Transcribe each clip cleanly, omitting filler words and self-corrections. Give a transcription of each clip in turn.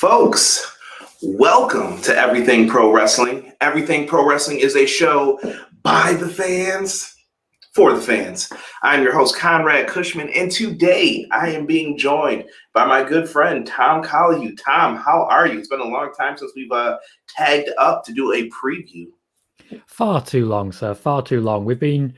Folks, welcome to Everything Pro Wrestling. Everything Pro Wrestling is a show by the fans, for the fans. I'm your host, Conrad Cushman, and today I am being joined by my good friend, Tom Collihu. Tom, how are you? It's been a long time since we've tagged up to do a preview. Far too long, sir. Far too long. There's been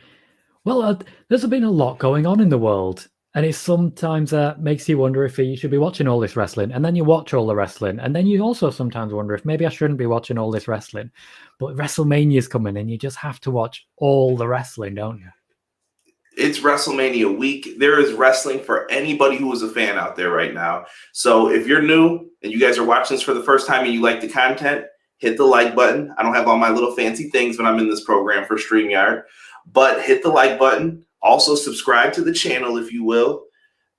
a lot going on in the world. And it sometimes makes you wonder if you should be watching all this wrestling. And then you watch all the wrestling. And then you also sometimes wonder if maybe I shouldn't be watching all this wrestling. But WrestleMania is coming and you just have to watch all the wrestling, don't you? It's WrestleMania week. There is wrestling for anybody who is a fan out there right now. So if you're new and you guys are watching this for the first time and you like the content, hit the like button. I don't have all my little fancy things when I'm in this program for StreamYard, but hit the like button. Also, subscribe to the channel if you will.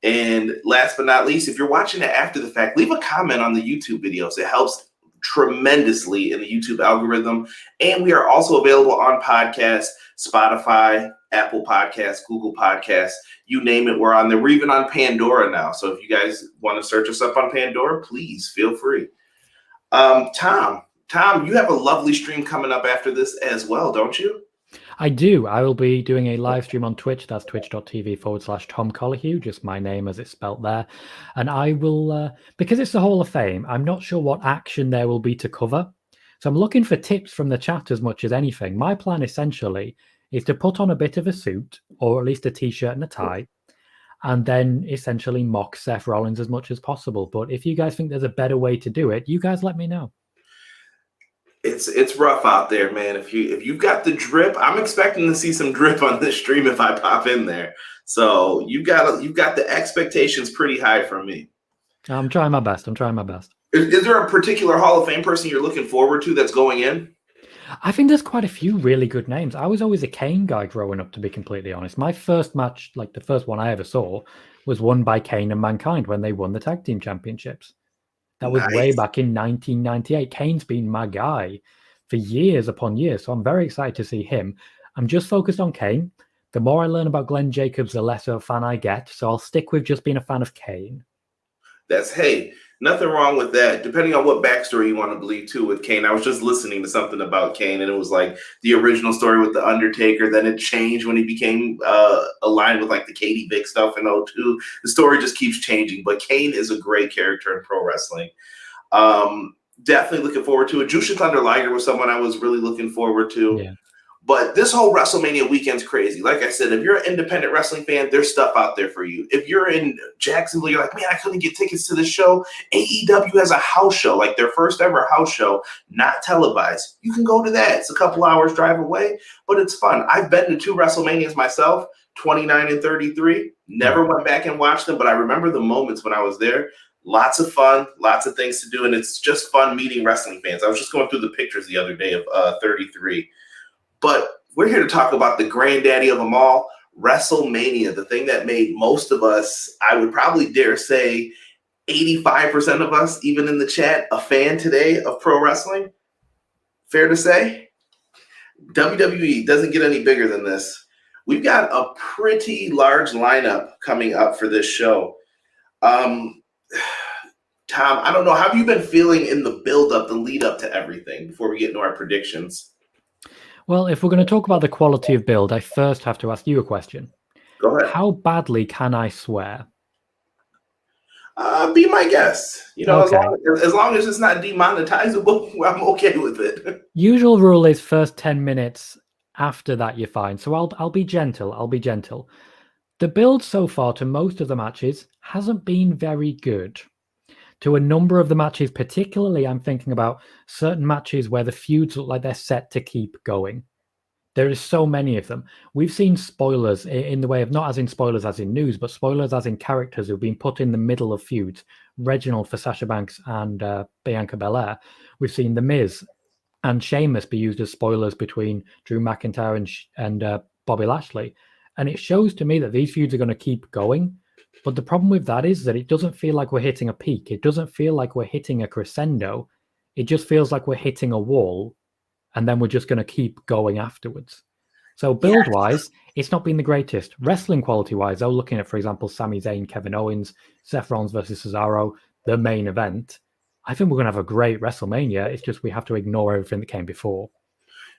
And last but not least, if you're watching it after the fact, leave a comment on the YouTube videos. It helps tremendously in the YouTube algorithm. And we are also available on podcasts, Spotify, Apple Podcasts, Google Podcasts, you name it, we're on there. We're even on Pandora now. So if you guys want to search us up on Pandora, please feel free. Tom, you have a lovely stream coming up after this as well, don't you? I do. I will be doing a live stream on Twitch. That's twitch.tv/Tom Collihu, just my name as it's spelt there. And I will, because it's the Hall of Fame, I'm not sure what action there will be to cover. So I'm looking for tips from the chat as much as anything. My plan essentially is to put on a bit of a suit, or at least a t-shirt and a tie, and then essentially mock Seth Rollins as much as possible. But if you guys think there's a better way to do it, you guys let me know. It's rough out there, man. If you've got the drip, I'm expecting to see some drip on this stream if I pop in there. So you've got the expectations pretty high from me. I'm trying my best. Is there a particular Hall of Fame person you're looking forward to that's going in? I think there's quite a few really good names. I was always a Kane guy growing up, to be completely honest. My first match, like the first one I ever saw, was won by Kane and Mankind when they won the tag team championships. That was way back in 1998. Kane's been my guy for years upon years, so I'm very excited to see him. I'm just focused on Kane. The more I learn about Glenn Jacobs, the less of a fan I get, so I'll stick with just being a fan of Kane. Hey, nothing wrong with that, depending on what backstory you want to believe, too, with Kane. I was just listening to something about Kane, and it was like the original story with The Undertaker. Then it changed when he became aligned with like the Katie Vick stuff in 2002. The story just keeps changing, but Kane is a great character in pro wrestling. Definitely looking forward to it. Jushin Thunder Liger was someone I was really looking forward to. Yeah. But this whole WrestleMania weekend's crazy. Like I said, if you're an independent wrestling fan, there's stuff out there for you. If you're in Jacksonville, you're like, man, I couldn't get tickets to this show. AEW has a house show, like their first ever house show, not televised. You can go to that. It's a couple hours drive away, but it's fun. I've been to 2 WrestleManias myself, 29 and 33. Never went back and watched them, but I remember the moments when I was there. Lots of fun, lots of things to do, and it's just fun meeting wrestling fans. I was just going through the pictures the other day of 33. But we're here to talk about the granddaddy of them all, WrestleMania, the thing that made most of us, I would probably dare say 85% of us, even in the chat, a fan today of pro wrestling. Fair to say? WWE doesn't get any bigger than this. We've got a pretty large lineup coming up for this show. Tom, I don't know. How have you been feeling in the build-up, the lead-up to everything before we get into our predictions? Well, if we're going to talk about the quality of build, I first have to ask you a question. Go ahead. How badly can I swear? Be my guest. Okay. As long as it's not demonetizable, I'm okay with it. Usual rule is first 10 minutes. After that, you're fine. So I'll be gentle. The build so far to most of the matches hasn't been very good. To a number of the matches, particularly, I'm thinking about certain matches where the feuds look like they're set to keep going. There is so many of them. We've seen spoilers in the way of, not as in spoilers as in news, but spoilers as in characters who've been put in the middle of feuds. Reginald for Sasha Banks and Bianca Belair. We've seen The Miz and Sheamus be used as spoilers between Drew McIntyre and Bobby Lashley. And it shows to me that these feuds are going to keep going. But the problem with that is that it doesn't feel like we're hitting a peak. It doesn't feel like we're hitting a crescendo. It just feels like we're hitting a wall, and then we're just going to keep going afterwards. So build-wise, it's not been the greatest. Wrestling quality-wise, though, looking at, for example, Sami Zayn, Kevin Owens, Seth Rollins versus Cesaro, the main event, I think we're going to have a great WrestleMania. It's just we have to ignore everything that came before.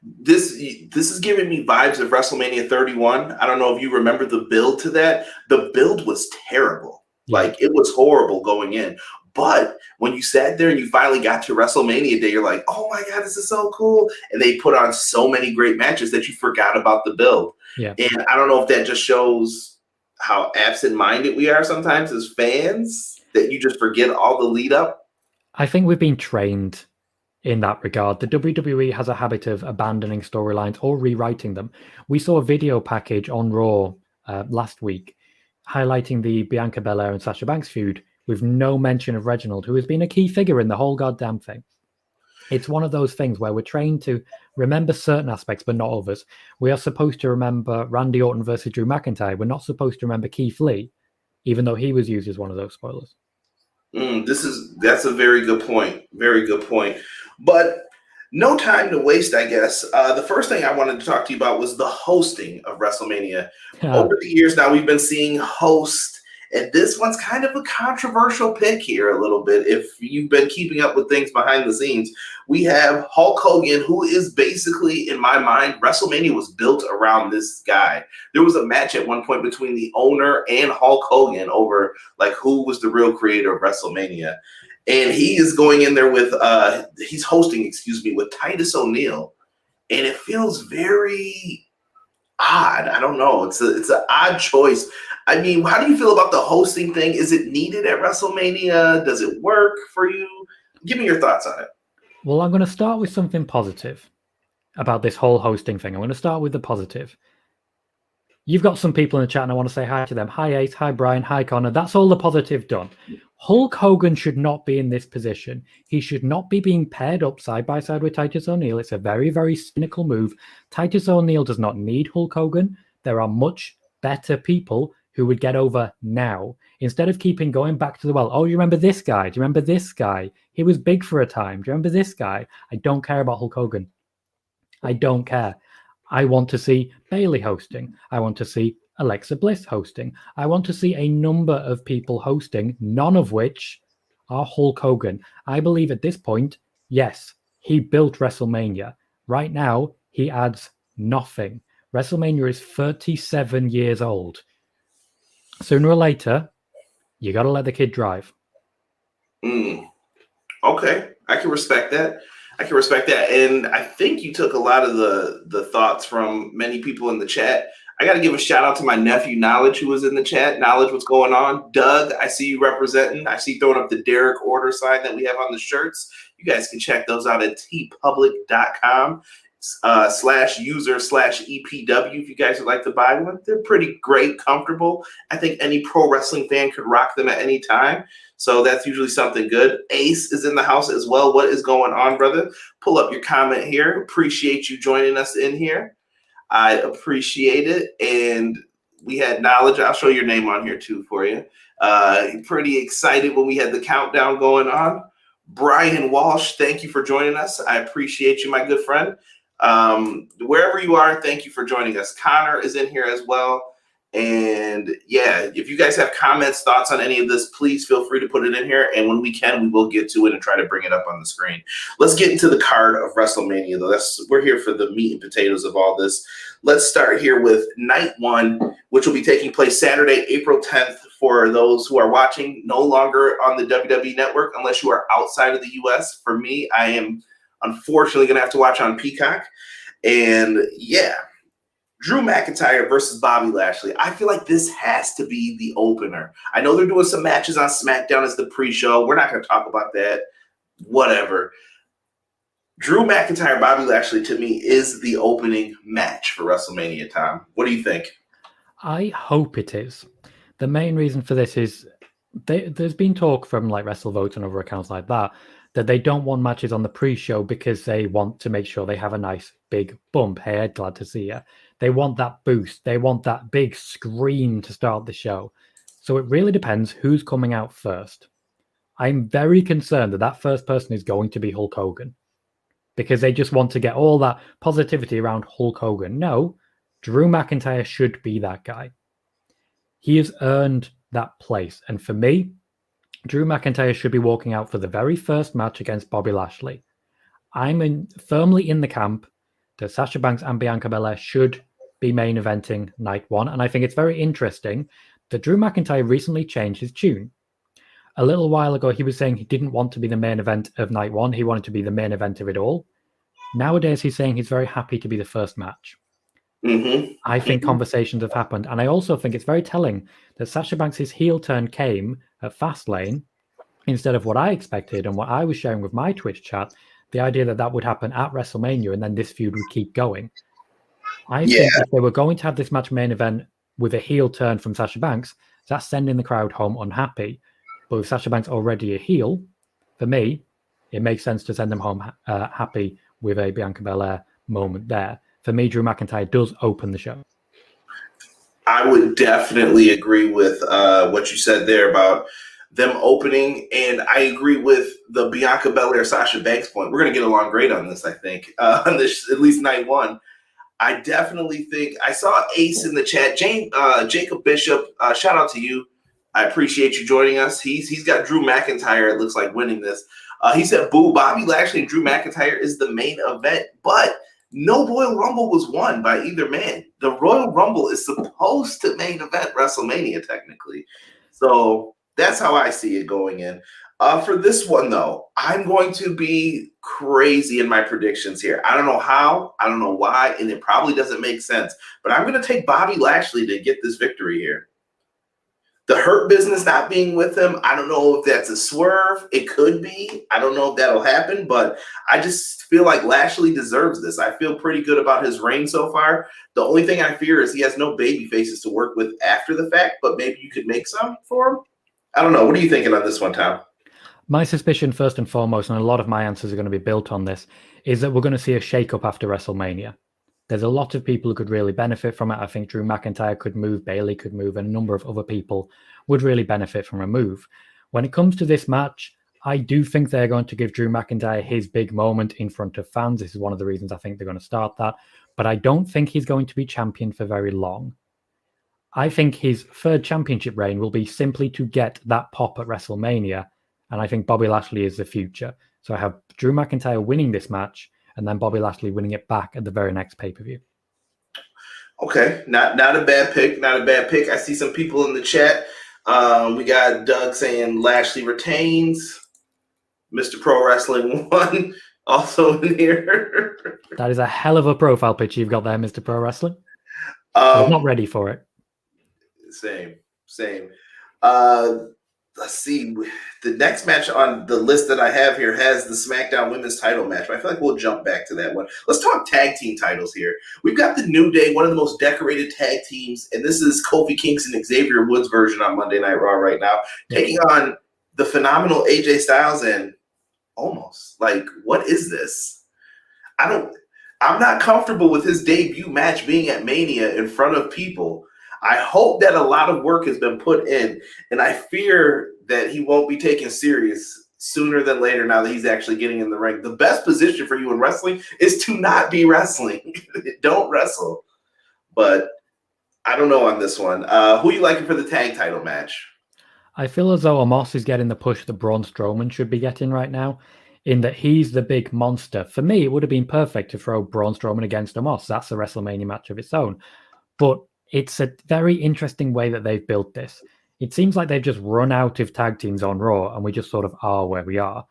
This is giving me vibes of WrestleMania 31. I don't know if you remember the build to that. The build was terrible. Yeah. Like, it was horrible going in. But when you sat there and you finally got to WrestleMania Day, you're like, oh my God, this is so cool. And they put on so many great matches that you forgot about the build. Yeah. And I don't know if that just shows how absent-minded we are sometimes as fans, that you just forget all the lead up. I think we've been trained in that regard. The WWE has a habit of abandoning storylines or rewriting them. We saw a video package on Raw last week highlighting the Bianca Belair and Sasha Banks feud with no mention of Reginald, who has been a key figure in the whole goddamn thing. It's one of those things where we're trained to remember certain aspects, but not others. We are supposed to remember Randy Orton versus Drew McIntyre. We're not supposed to remember Keith Lee, even though he was used as one of those spoilers. That's a very good point. Very good point. But no time to waste, I guess. The first thing I wanted to talk to you about was the hosting of WrestleMania. Over the years now, we've been seeing hosts, and this one's kind of a controversial pick here a little bit. If you've been keeping up with things behind the scenes, we have Hulk Hogan, who is basically, in my mind, WrestleMania was built around this guy. There was a match at one point between the owner and Hulk Hogan over like who was the real creator of WrestleMania. And he is going in there with, he's hosting, with Titus O'Neil. And it feels very odd. I don't know. It's an odd choice. I mean, how do you feel about the hosting thing? Is it needed at WrestleMania? Does it work for you? Give me your thoughts on it. Well, I'm going to start with something positive about this whole hosting thing. I'm going to start with the positive. You've got some people in the chat and I want to say hi to them. Hi, Ace. Hi, Brian. Hi, Connor. That's all the positive done. Hulk Hogan should not be in this position. He should not be being paired up side by side with Titus O'Neil. It's a very, very cynical move. Titus O'Neil does not need Hulk Hogan. There are much better people who would get over now. Instead of keeping going back to the well, oh, you remember this guy? Do you remember this guy? He was big for a time. Do you remember this guy? I don't care about Hulk Hogan. I don't care. I want to see Bayley hosting. I want to see Alexa Bliss hosting. I want to see a number of people hosting, none of which are Hulk Hogan. I believe at this point, yes, he built WrestleMania. Right now, he adds nothing. WrestleMania is 37 years old. Sooner or later, you got to let the kid drive. Okay, I can respect that. And I think you took a lot of the thoughts from many people in the chat. I got to give a shout out to my nephew, Knowledge, who was in the chat. Knowledge, what's going on? Doug, I see you representing. I see you throwing up the Derek order sign that we have on the shirts. You guys can check those out at tpublic.com. /user/EPW if you guys would like to buy one. They're pretty great, comfortable. I think any pro wrestling fan could rock them at any time. So that's usually something good. Ace is in the house as well. What is going on, brother? Pull up your comment here. Appreciate you joining us in here. I appreciate it. And we had Knowledge. I'll show your name on here too for you. Pretty excited when we had the countdown going on. Brian Walsh, thank you for joining us. I appreciate you, my good friend. Wherever you are, thank you for joining us. Connor is in here as well. And yeah, if you guys have comments, thoughts on any of this, please feel free to put it in here. And when we can, we will get to it and try to bring it up on the screen. Let's get into the card of WrestleMania, though. We're here for the meat and potatoes of all this. Let's start here with night one, which will be taking place Saturday, April 10th. For those who are watching, no longer on the WWE Network, unless you are outside of the U.S. For me, I am unfortunately going to have to watch on Peacock. And yeah, Drew McIntyre versus Bobby Lashley. I feel like this has to be the opener. I know they're doing some matches on SmackDown as the pre-show. We're not going to talk about that. Whatever. Drew McIntyre, Bobby Lashley, to me, is the opening match for WrestleMania time. What do you think? I hope it is. The main reason for this is there's been talk from like WrestleVote and other accounts like that they don't want matches on the pre-show because they want to make sure they have a nice big bump. Hey, Ed, glad to see you. They want that boost. They want that big scream to start the show. So it really depends who's coming out first. I'm very concerned that first person is going to be Hulk Hogan because they just want to get all that positivity around Hulk Hogan. No, Drew McIntyre should be that guy. He has earned that place. And for me, Drew McIntyre should be walking out for the very first match against Bobby Lashley. I'm firmly in the camp that Sasha Banks and Bianca Belair should be main eventing night one. And I think it's very interesting that Drew McIntyre recently changed his tune. A little while ago, he was saying he didn't want to be the main event of night one. He wanted to be the main event of it all. Nowadays, he's saying he's very happy to be the first match. I think conversations have happened. And I also think it's very telling that Sasha Banks' heel turn came at Fastlane instead of what I expected and what I was sharing with my Twitch chat, the idea that that would happen at WrestleMania and then this feud would keep going. I think if they were going to have this match main event with a heel turn from Sasha Banks, that's sending the crowd home unhappy. But with Sasha Banks already a heel, for me, it makes sense to send them home happy with a Bianca Belair moment there. For me, Drew McIntyre does open the show. I would definitely agree with what you said there about them opening, and I agree with the Bianca Belair Sasha Banks point. We're going to get along great on this, I think, on this, at least night one. I definitely think I saw Ace in the chat. Jacob Bishop, shout out to you. I appreciate you joining us. He's got Drew McIntyre, it looks like, winning this. He said, boo, Bobby Lashley and Drew McIntyre is the main event, but no Royal Rumble was won by either man. The Royal Rumble is supposed to main event WrestleMania, technically. So that's how I see it going in. For this one, though, I'm going to be crazy in my predictions here. I don't know how, I don't know why, and it probably doesn't make sense, but I'm going to take Bobby Lashley to get this victory here. The Hurt Business not being with him, I don't know if that's a swerve. It could be. I don't know if that'll happen, but I just feel like Lashley deserves this. I feel pretty good about his reign so far. The only thing I fear is he has no baby faces to work with after the fact, but maybe you could make some for him. I don't know. What are you thinking on this one, Tom? My suspicion, first and foremost, and a lot of my answers are going to be built on this, is that we're going to see a shake-up after WrestleMania. There's a lot of people who could really benefit from it. I think Drew McIntyre could move, Bayley could move, and a number of other people would really benefit from a move. When it comes to this match, I do think they're going to give Drew McIntyre his big moment in front of fans. This is one of the reasons I think they're going to start that. But I don't think he's going to be champion for very long. I think his third championship reign will be simply to get that pop at WrestleMania. And I think Bobby Lashley is the future. So I have Drew McIntyre winning this match and then Bobby Lashley winning it back at the very next pay-per-view. Okay, not a bad pick. Not a bad pick. I see some people in the chat. We got Doug saying Lashley retains. Mr. Pro Wrestling 1 also in here. That is a hell of a profile picture you've got there, Mr. Pro Wrestling. I'm not ready for it. Same. Let's see. The next match on the list that I have here has the SmackDown Women's title match. But I feel like we'll jump back to that one. Let's talk tag team titles here. We've got the New Day, one of the most decorated tag teams, and this is Kofi Kingston and Xavier Woods version on Monday Night Raw right now, taking on the phenomenal AJ Styles and Omos. Like, what is this? I'm not comfortable with his debut match being at Mania in front of people. I hope that a lot of work has been put in, and I fear that he won't be taken serious sooner than later now that he's actually getting in the ring. The best position for you in wrestling is to not be wrestling. Don't wrestle. But I don't know on this one. Who are you liking for the tag title match? I feel as though Omos is getting the push that Braun Strowman should be getting right now, in that he's the big monster. For me, it would have been perfect to throw Braun Strowman against Omos. That's a WrestleMania match of its own. But it's a very interesting way that they've built this. It seems like they've just run out of tag teams on Raw, and we just sort of are where we are.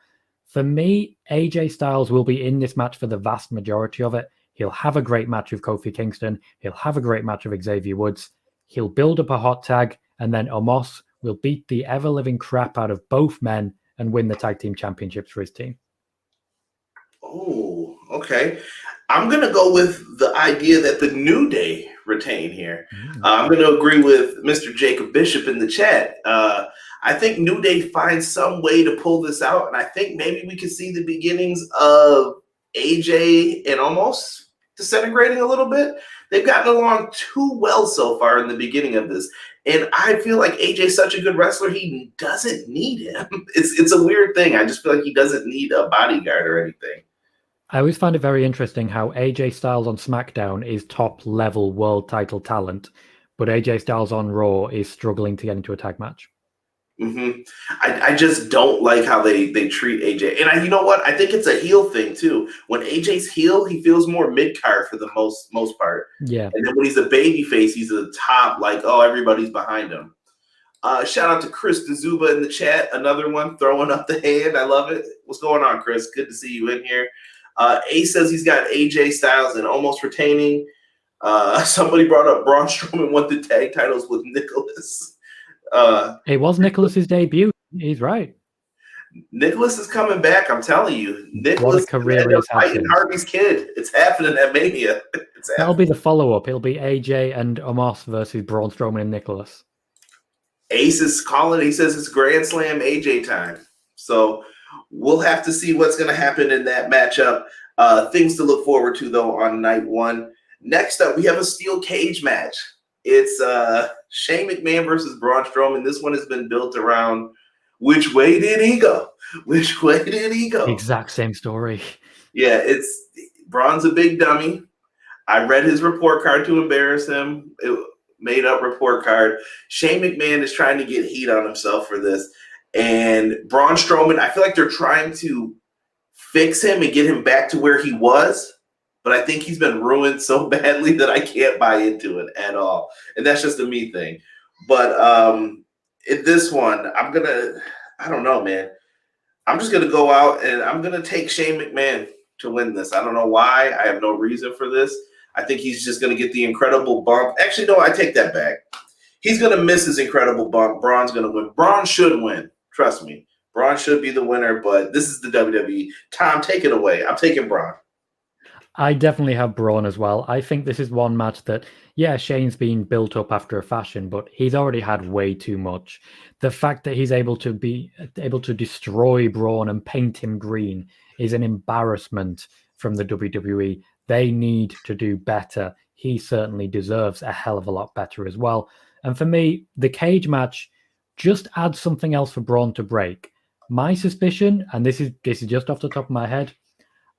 For me, AJ Styles will be in this match for the vast majority of it. He'll have a great match with Kofi Kingston. He'll have a great match with Xavier Woods. He'll build up a hot tag, and then Omos will beat the ever-living crap out of both men and win the tag team championships for his team. Oh, okay. I'm going to go with the idea that the New Day retain here. I'm going to agree with Mr. Jacob Bishop in the chat. I think New Day finds some way to pull this out, and I think maybe we could see the beginnings of AJ and Omos disintegrating a little bit. They've gotten along too well so far in the beginning of this, and I feel like AJ's such a good wrestler, he doesn't need him. It's a weird thing. I just feel like he doesn't need a bodyguard or anything. I always find it very interesting how AJ Styles on SmackDown is top-level world title talent, but AJ Styles on Raw is struggling to get into a tag match. I just don't like how they treat AJ. And you know what? I think it's a heel thing too. When AJ's heel, he feels more mid-card for the most part. Yeah. And then when he's a baby face, he's at the top, like, oh, everybody's behind him. Shout out to Chris DeZuba in the chat. Another one throwing up the hand. I love it. What's going on, Chris? Good to see you in here. Ace says he's got AJ Styles and almost retaining. Somebody brought up Braun Strowman won the tag titles with Nicholas. It was Nicholas's debut. He's right. Nicholas is coming back. I'm telling you. Nicholas what a career is fighting Harvey's kid. It's happening at Mania. That'll be the follow-up. It'll be AJ and Omos versus Braun Strowman and Nicholas. Ace is calling. He says it's Grand Slam AJ time. So we'll have to see what's going to happen in that matchup. Things to look forward to, though, on night one. Next up, we have a steel cage match. It's Shane McMahon versus Braun Strowman. This one has been built around which way did he go? Which way did he go? Exact same story. Yeah, it's Braun's a big dummy. I read his report card to embarrass him. Made up report card. Shane McMahon is trying to get heat on himself for this. And Braun Strowman, I feel like they're trying to fix him and get him back to where he was. But I think he's been ruined so badly that I can't buy into it at all. And that's just a me thing. But in this one, I don't know, man. I'm just going to go out and I'm going to take Shane McMahon to win this. I don't know why. I have no reason for this. I think he's just going to get the incredible bump. Actually, no, I take that back. He's going to miss his incredible bump. Braun's going to win. Braun should win. Trust me. Braun should be the winner, but this is the WWE. Tom, take it away. I'm taking Braun. I definitely have Braun as well. I think this is one match that, yeah, Shane's been built up after a fashion, but he's already had way too much. The fact that he's able to destroy Braun and paint him green is an embarrassment from the WWE. They need to do better. He certainly deserves a hell of a lot better as well. And for me, the cage match just adds something else for Braun to break. My suspicion, and this is just off the top of my head,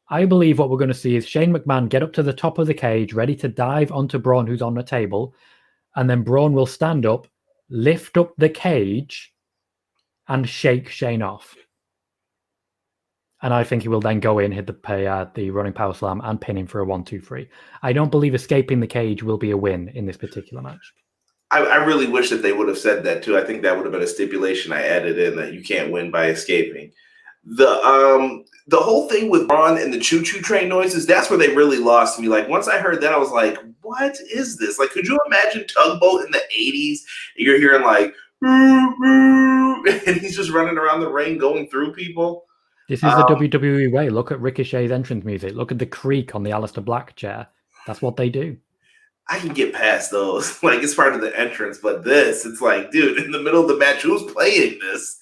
I believe what we're going to see is Shane McMahon get up to the top of the cage, ready to dive onto Braun, who's on the table, and then Braun will stand up, lift up the cage, and shake Shane off. And I think he will then go in, hit the running power slam, and pin him for a 1-2-3. I don't believe escaping the cage will be a win in this particular match. I really wish that they would have said that too. I think that would have been a stipulation I added in, that you can't win by escaping. The whole thing with Braun and the choo-choo train noises, that's where they really lost me. Like, once I heard that, I was like, what is this? Like, could you imagine Tugboat in the 80s? And you're hearing like, and he's just running around the ring going through people. This is the WWE way. Look at Ricochet's entrance music. Look at the creak on the Aleister Black chair. That's what they do. I can get past those. Like, it's part of the entrance. But this, it's like, dude, in the middle of the match, who's playing this?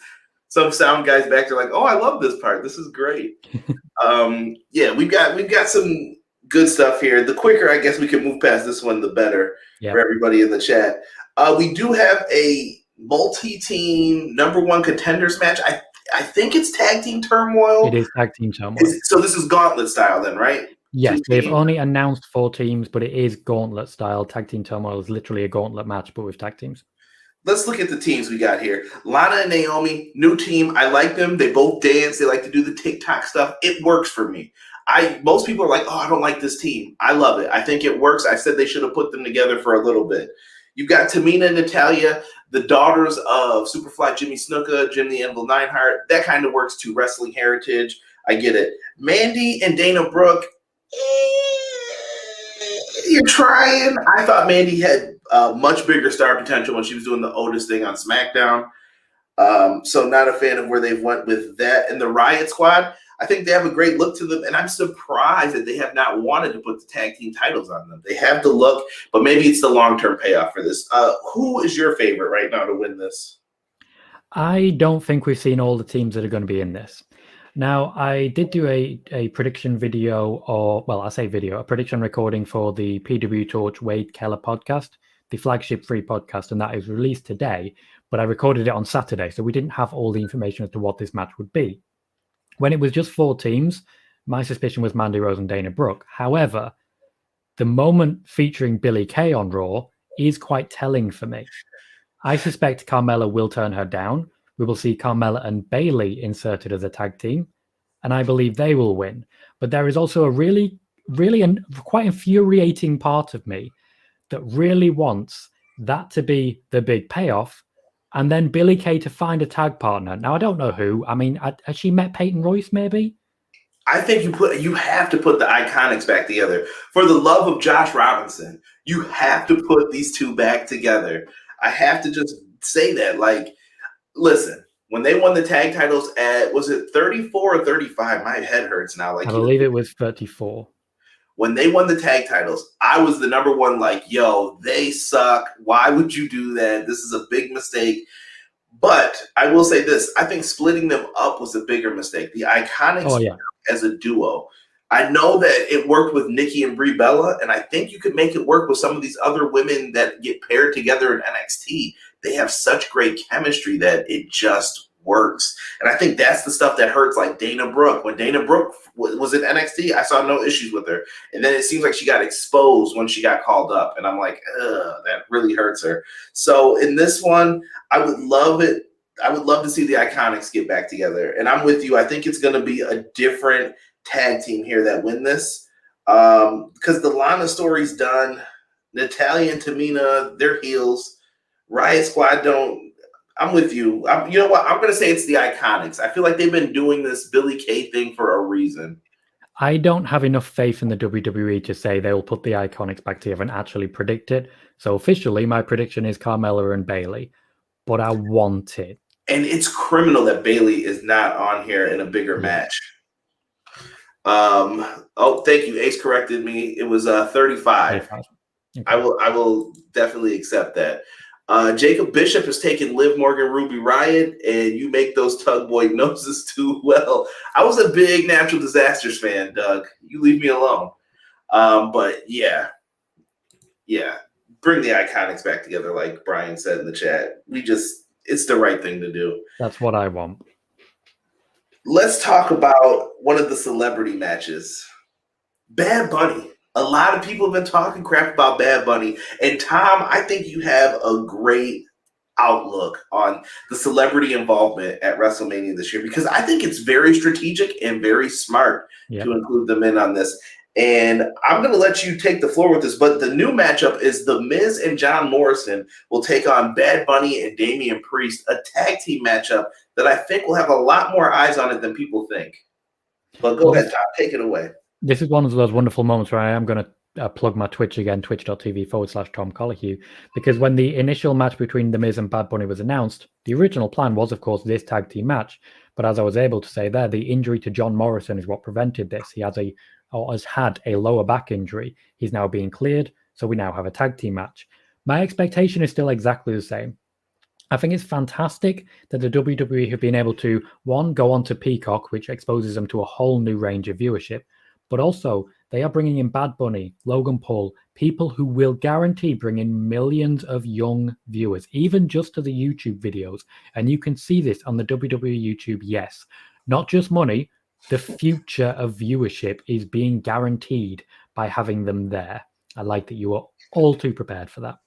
Some sound guys back there like, oh, I love this part. This is great. Yeah, we've got some good stuff here. The quicker, I guess, we can move past this one, the better for everybody in the chat. We do have a multi-team #1 contenders match. I think it's tag team turmoil. It is tag team turmoil. So this is gauntlet style then, right? Yes, they've only announced 4 teams, but it is gauntlet style. Tag team turmoil is literally a gauntlet match, but with tag teams. Let's look at the teams we got here. Lana and Naomi, new team. I like them. They both dance. They like to do the TikTok stuff. It works for me. Most people are like, oh, I don't like this team. I love it. I think it works. I said they should have put them together for a little bit. You've got Tamina and Natalya, the daughters of Superfly Jimmy Snuka, Jim the Anvil Neidhart. That kind of works too. Wrestling heritage. I get it. Mandy and Dana Brooke. You're trying. I thought Mandy had much bigger star potential when she was doing the Otis thing on SmackDown. So not a fan of where they've went with that. And the Riott Squad, I think they have a great look to them. And I'm surprised that they have not wanted to put the tag team titles on them. They have the look, but maybe it's the long-term payoff for this. Who is your favorite right now to win this? I don't think we've seen all the teams that are going to be in this. Now, I did do a prediction video, a prediction recording for the PW Torch Wade Keller podcast, the flagship free podcast, and that is released today, but I recorded it on Saturday, so we didn't have all the information as to what this match would be. When it was just 4 teams, my suspicion was Mandy Rose and Dana Brooke. However, the moment featuring Billie Kay on Raw is quite telling for me. I suspect Carmella will turn her down, we will see Carmella and Bayley inserted as a tag team, and I believe they will win. But there is also a really quite infuriating part of me that really wants that to be the big payoff, and then Billie Kay to find a tag partner. Now, I don't know who. I mean, has she met Peyton Royce, maybe? I think you have to put the Iconics back together. For the love of Josh Robinson, you have to put these two back together. I have to just say that. Like, listen, when they won the tag titles at, was it 34 or 35? My head hurts now. Like, I believe it was 34. When they won the tag titles, I was the number one, like, yo, they suck. Why would you do that? This is a big mistake. But I will say this. I think splitting them up was a bigger mistake. The Iconics as a duo. I know that it worked with Nikki and Brie Bella, and I think you could make it work with some of these other women that get paired together in NXT. They have such great chemistry that it just works. And I think that's the stuff that hurts, like Dana Brooke. When Dana Brooke was in NXT, I saw no issues with her. And then it seems like she got exposed when she got called up. And I'm like, ugh, that really hurts her. So in this one, I would love it. I would love to see the Iconics get back together. And I'm with you. I think it's going to be a different tag team here that win this. Because the Lana story's done. Natalya and Tamina, they're heels. Riott Squad I'm with you. You know what? I'm going to say it's the Iconics. I feel like they've been doing this Billie Kay thing for a reason. I don't have enough faith in the WWE to say they'll put the Iconics back together and actually predict it. So officially, my prediction is Carmella and Bayley. But I want it. And it's criminal that Bayley is not on here in a bigger match. Oh, thank you. Ace corrected me. It was 35. Okay. I will definitely accept that. Jacob Bishop has taken Liv Morgan, Ruby Riott, and you make those tug boy noses too well. I was a big Natural Disasters fan, Doug. You leave me alone. But yeah, bring the Iconics back together, like Brian said in the chat. It's the right thing to do. That's what I want. Let's talk about one of the celebrity matches. Bad Bunny. A lot of people have been talking crap about Bad Bunny. And Tom, I think you have a great outlook on the celebrity involvement at WrestleMania this year, because I think it's very strategic and very smart to include them in on this. And I'm going to let you take the floor with this, but the new matchup is The Miz and John Morrison will take on Bad Bunny and Damian Priest, a tag team matchup that I think will have a lot more eyes on it than people think. But go ahead, Tom, take it away. This is one of those wonderful moments where I am going to plug my Twitch again, twitch.tv/Tom Colahue, because when the initial match between The Miz and Bad Bunny was announced, the original plan was, of course, this tag team match. But as I was able to say there, the injury to John Morrison is what prevented this. He has had a lower back injury. He's now being cleared, so we now have a tag team match. My expectation is still exactly the same. I think it's fantastic that the WWE have been able to, one, go on to Peacock, which exposes them to a whole new range of viewership, but also they are bringing in Bad Bunny, Logan Paul, people who will guarantee bring in millions of young viewers, even just to the YouTube videos. And you can see this on the WWE YouTube. Yes, not just money. The future of viewership is being guaranteed by having them there. I like that you are all too prepared for that.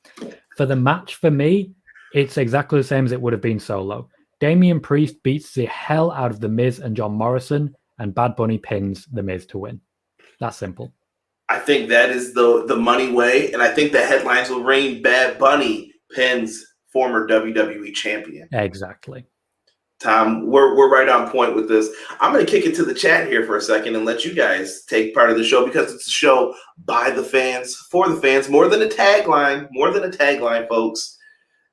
For the match, for me, it's exactly the same as it would have been solo. Damian Priest beats the hell out of The Miz and John Morrison, and Bad Bunny pins The Miz to win. That's simple. I think that is the money way, and I think the headlines will reign Bad Bunny pins former WWE champion. Exactly. Tom, we're right on point with this. I'm going to kick it to the chat here for a second and let you guys take part of the show, because it's a show by the fans, for the fans, more than a tagline, folks.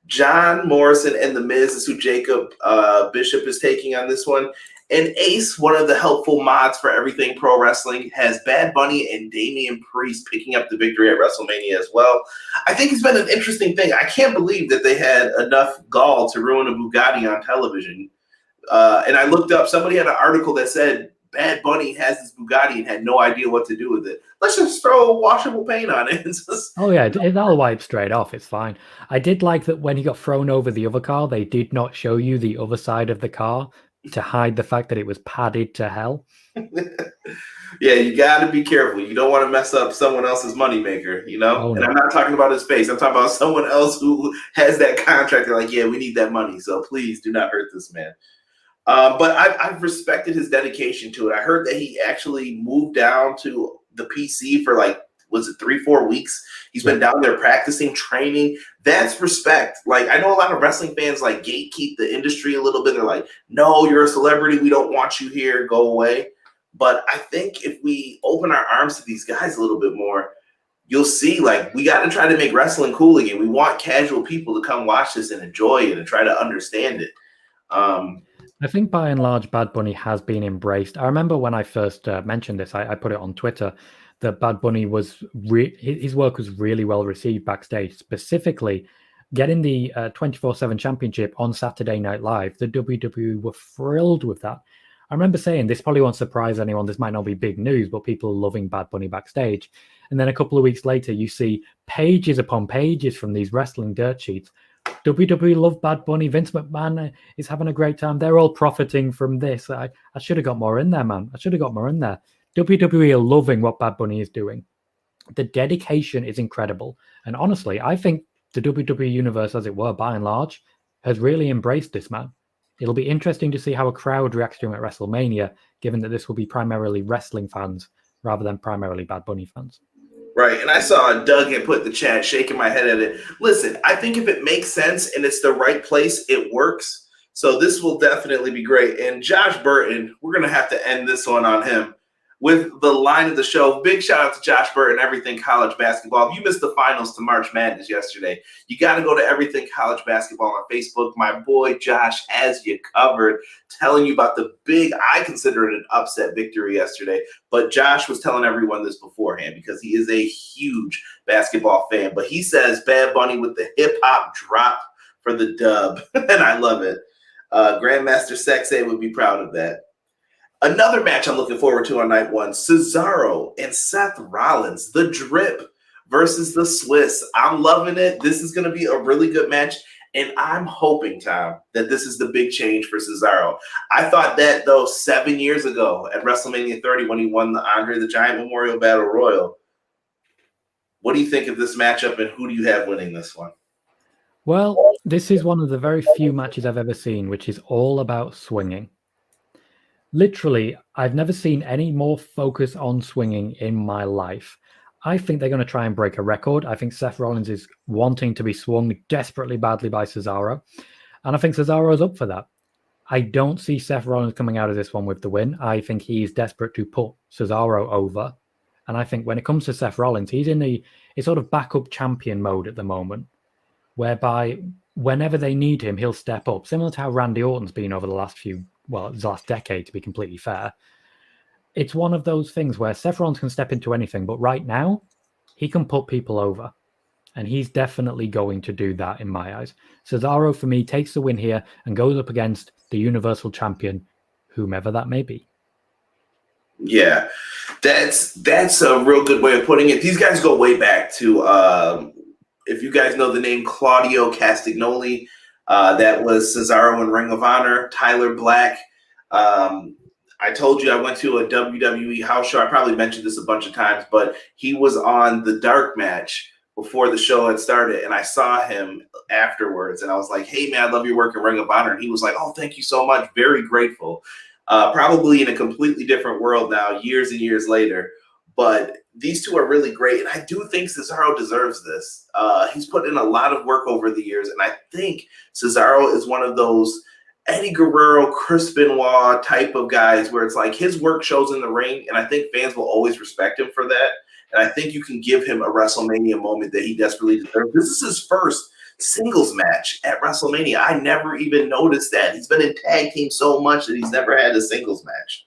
John Morrison and The Miz is who Jacob Bishop is taking on this one. And Ace, one of the helpful mods for Everything Pro Wrestling, has Bad Bunny and Damian Priest picking up the victory at WrestleMania as well. I think it's been an interesting thing. I can't believe that they had enough gall to ruin a Bugatti on television. And I looked up, somebody had an article that said Bad Bunny has this Bugatti and had no idea what to do with it. Let's just throw washable paint on it. Oh, yeah, that'll wipe straight off. It's fine. I did like that when he got thrown over the other car, they did not show you the other side of the car, to hide the fact that it was padded to hell. Yeah, you got to be careful. You don't want to mess up someone else's moneymaker, you know? Oh, And no. I'm not talking about his face. I'm talking about someone else who has that contract. They're like, yeah, we need that money. So please do not hurt this man. But I've respected his dedication to it. I heard that he actually moved down to the PC for like, was it 3-4 weeks? He's been down there practicing, training. That's respect. Like, I know a lot of wrestling fans like gatekeep the industry a little bit. They're like, no, you're a celebrity. We don't want you here. Go away. But I think if we open our arms to these guys a little bit more, you'll see, like, we got to try to make wrestling cool again. We want casual people to come watch this and enjoy it and try to understand it. I think by and large, Bad Bunny has been embraced. I remember when I first mentioned this, I put it on Twitter that Bad Bunny was his work was really well received backstage, specifically getting the 24/7 championship on Saturday Night Live. The WWE were thrilled with that. I remember saying this probably won't surprise anyone. This might not be big news, but people are loving Bad Bunny backstage. And then a couple of weeks later, you see pages upon pages from these wrestling dirt sheets. WWE love Bad Bunny. Vince McMahon is having a great time. They're all profiting from this. I should have got more in there, man. I should have got more in there. WWE are loving what Bad Bunny is doing. The dedication is incredible. And honestly, I think the WWE universe, as it were, by and large, has really embraced this man. It'll be interesting to see how a crowd reacts to him at WrestleMania, given that this will be primarily wrestling fans rather than primarily Bad Bunny fans. Right. And I saw Doug had put in the chat, shaking my head at it. Listen, I think if it makes sense and it's the right place, it works. So this will definitely be great. And Josh Burton, we're going to have to end this one on him with the line of the show. Big shout out to Josh Burton, Everything College Basketball. If you missed the finals to March Madness yesterday, you got to go to Everything College Basketball on Facebook. My boy Josh has you covered, telling you about the big, I consider it an upset victory yesterday. But Josh was telling everyone this beforehand because he is a huge basketball fan. But he says Bad Bunny with the hip-hop drop for the dub, and I love it. Grandmaster Sexay would be proud of that. Another match I'm looking forward to on night one, Cesaro and Seth Rollins, the Drip versus the Swiss. I'm loving it. This is going to be a really good match, and I'm hoping, Tom, that this is the big change for Cesaro. I thought that, though, 7 years ago at WrestleMania 30 when he won the Andre the Giant Memorial Battle Royal. What do you think of this matchup, and who do you have winning this one? Well, this is one of the very few matches I've ever seen, which is all about swinging. Literally, I've never seen any more focus on swinging in my life. I think they're going to try and break a record. I think Seth Rollins is wanting to be swung desperately badly by Cesaro. And I think Cesaro is up for that. I don't see Seth Rollins coming out of this one with the win. I think he is desperate to put Cesaro over. And I think when it comes to Seth Rollins, he's in a sort of backup champion mode at the moment, whereby whenever they need him, he'll step up, similar to how Randy Orton's been over the last decade, to be completely fair. It's one of those things where Seth Rollins can step into anything, but right now, he can put people over. And he's definitely going to do that in my eyes. Cesaro, for me, takes the win here and goes up against the Universal Champion, whomever that may be. Yeah, that's a real good way of putting it. These guys go way back to, if you guys know the name Claudio Castagnoli, that was Cesaro in Ring of Honor. Tyler Black. I told you I went to a WWE house show. I probably mentioned this a bunch of times, but he was on the dark match before the show had started, and I saw him afterwards, and I was like, hey, man, I love your work in Ring of Honor. And he was like, oh, thank you so much. Very grateful. Probably in a completely different world now, years and years later. But these two are really great, and I do think Cesaro deserves this. He's put in a lot of work over the years, and I think Cesaro is one of those Eddie Guerrero, Chris Benoit type of guys where it's like his work shows in the ring, and I think fans will always respect him for that. And I think you can give him a WrestleMania moment that he desperately deserves. This is his first singles match at WrestleMania. I never even noticed that. He's been in tag team so much that he's never had a singles match.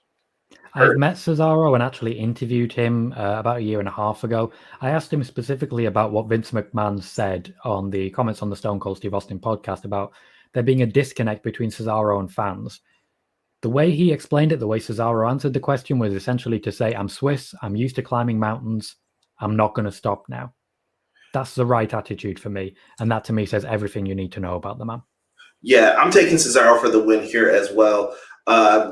I've met Cesaro and actually interviewed him about a year and a half ago. I asked him specifically about what Vince McMahon said on the comments on the Stone Cold Steve Austin podcast about there being a disconnect between Cesaro and fans. The way he explained it, the way Cesaro answered the question was essentially to say, I'm Swiss, I'm used to climbing mountains, I'm not going to stop now. That's the right attitude for me. And that to me says everything you need to know about the man. Yeah, I'm taking Cesaro for the win here as well.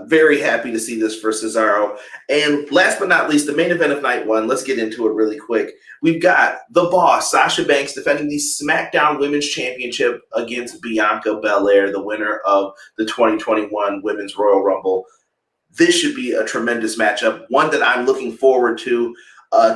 Very happy to see this for Cesaro. And last but not least, the main event of night one. Let's get into it really quick. We've got the boss, Sasha Banks, defending the SmackDown Women's Championship against Bianca Belair, the winner of the 2021 Women's Royal Rumble. This should be a tremendous matchup, one that I'm looking forward to.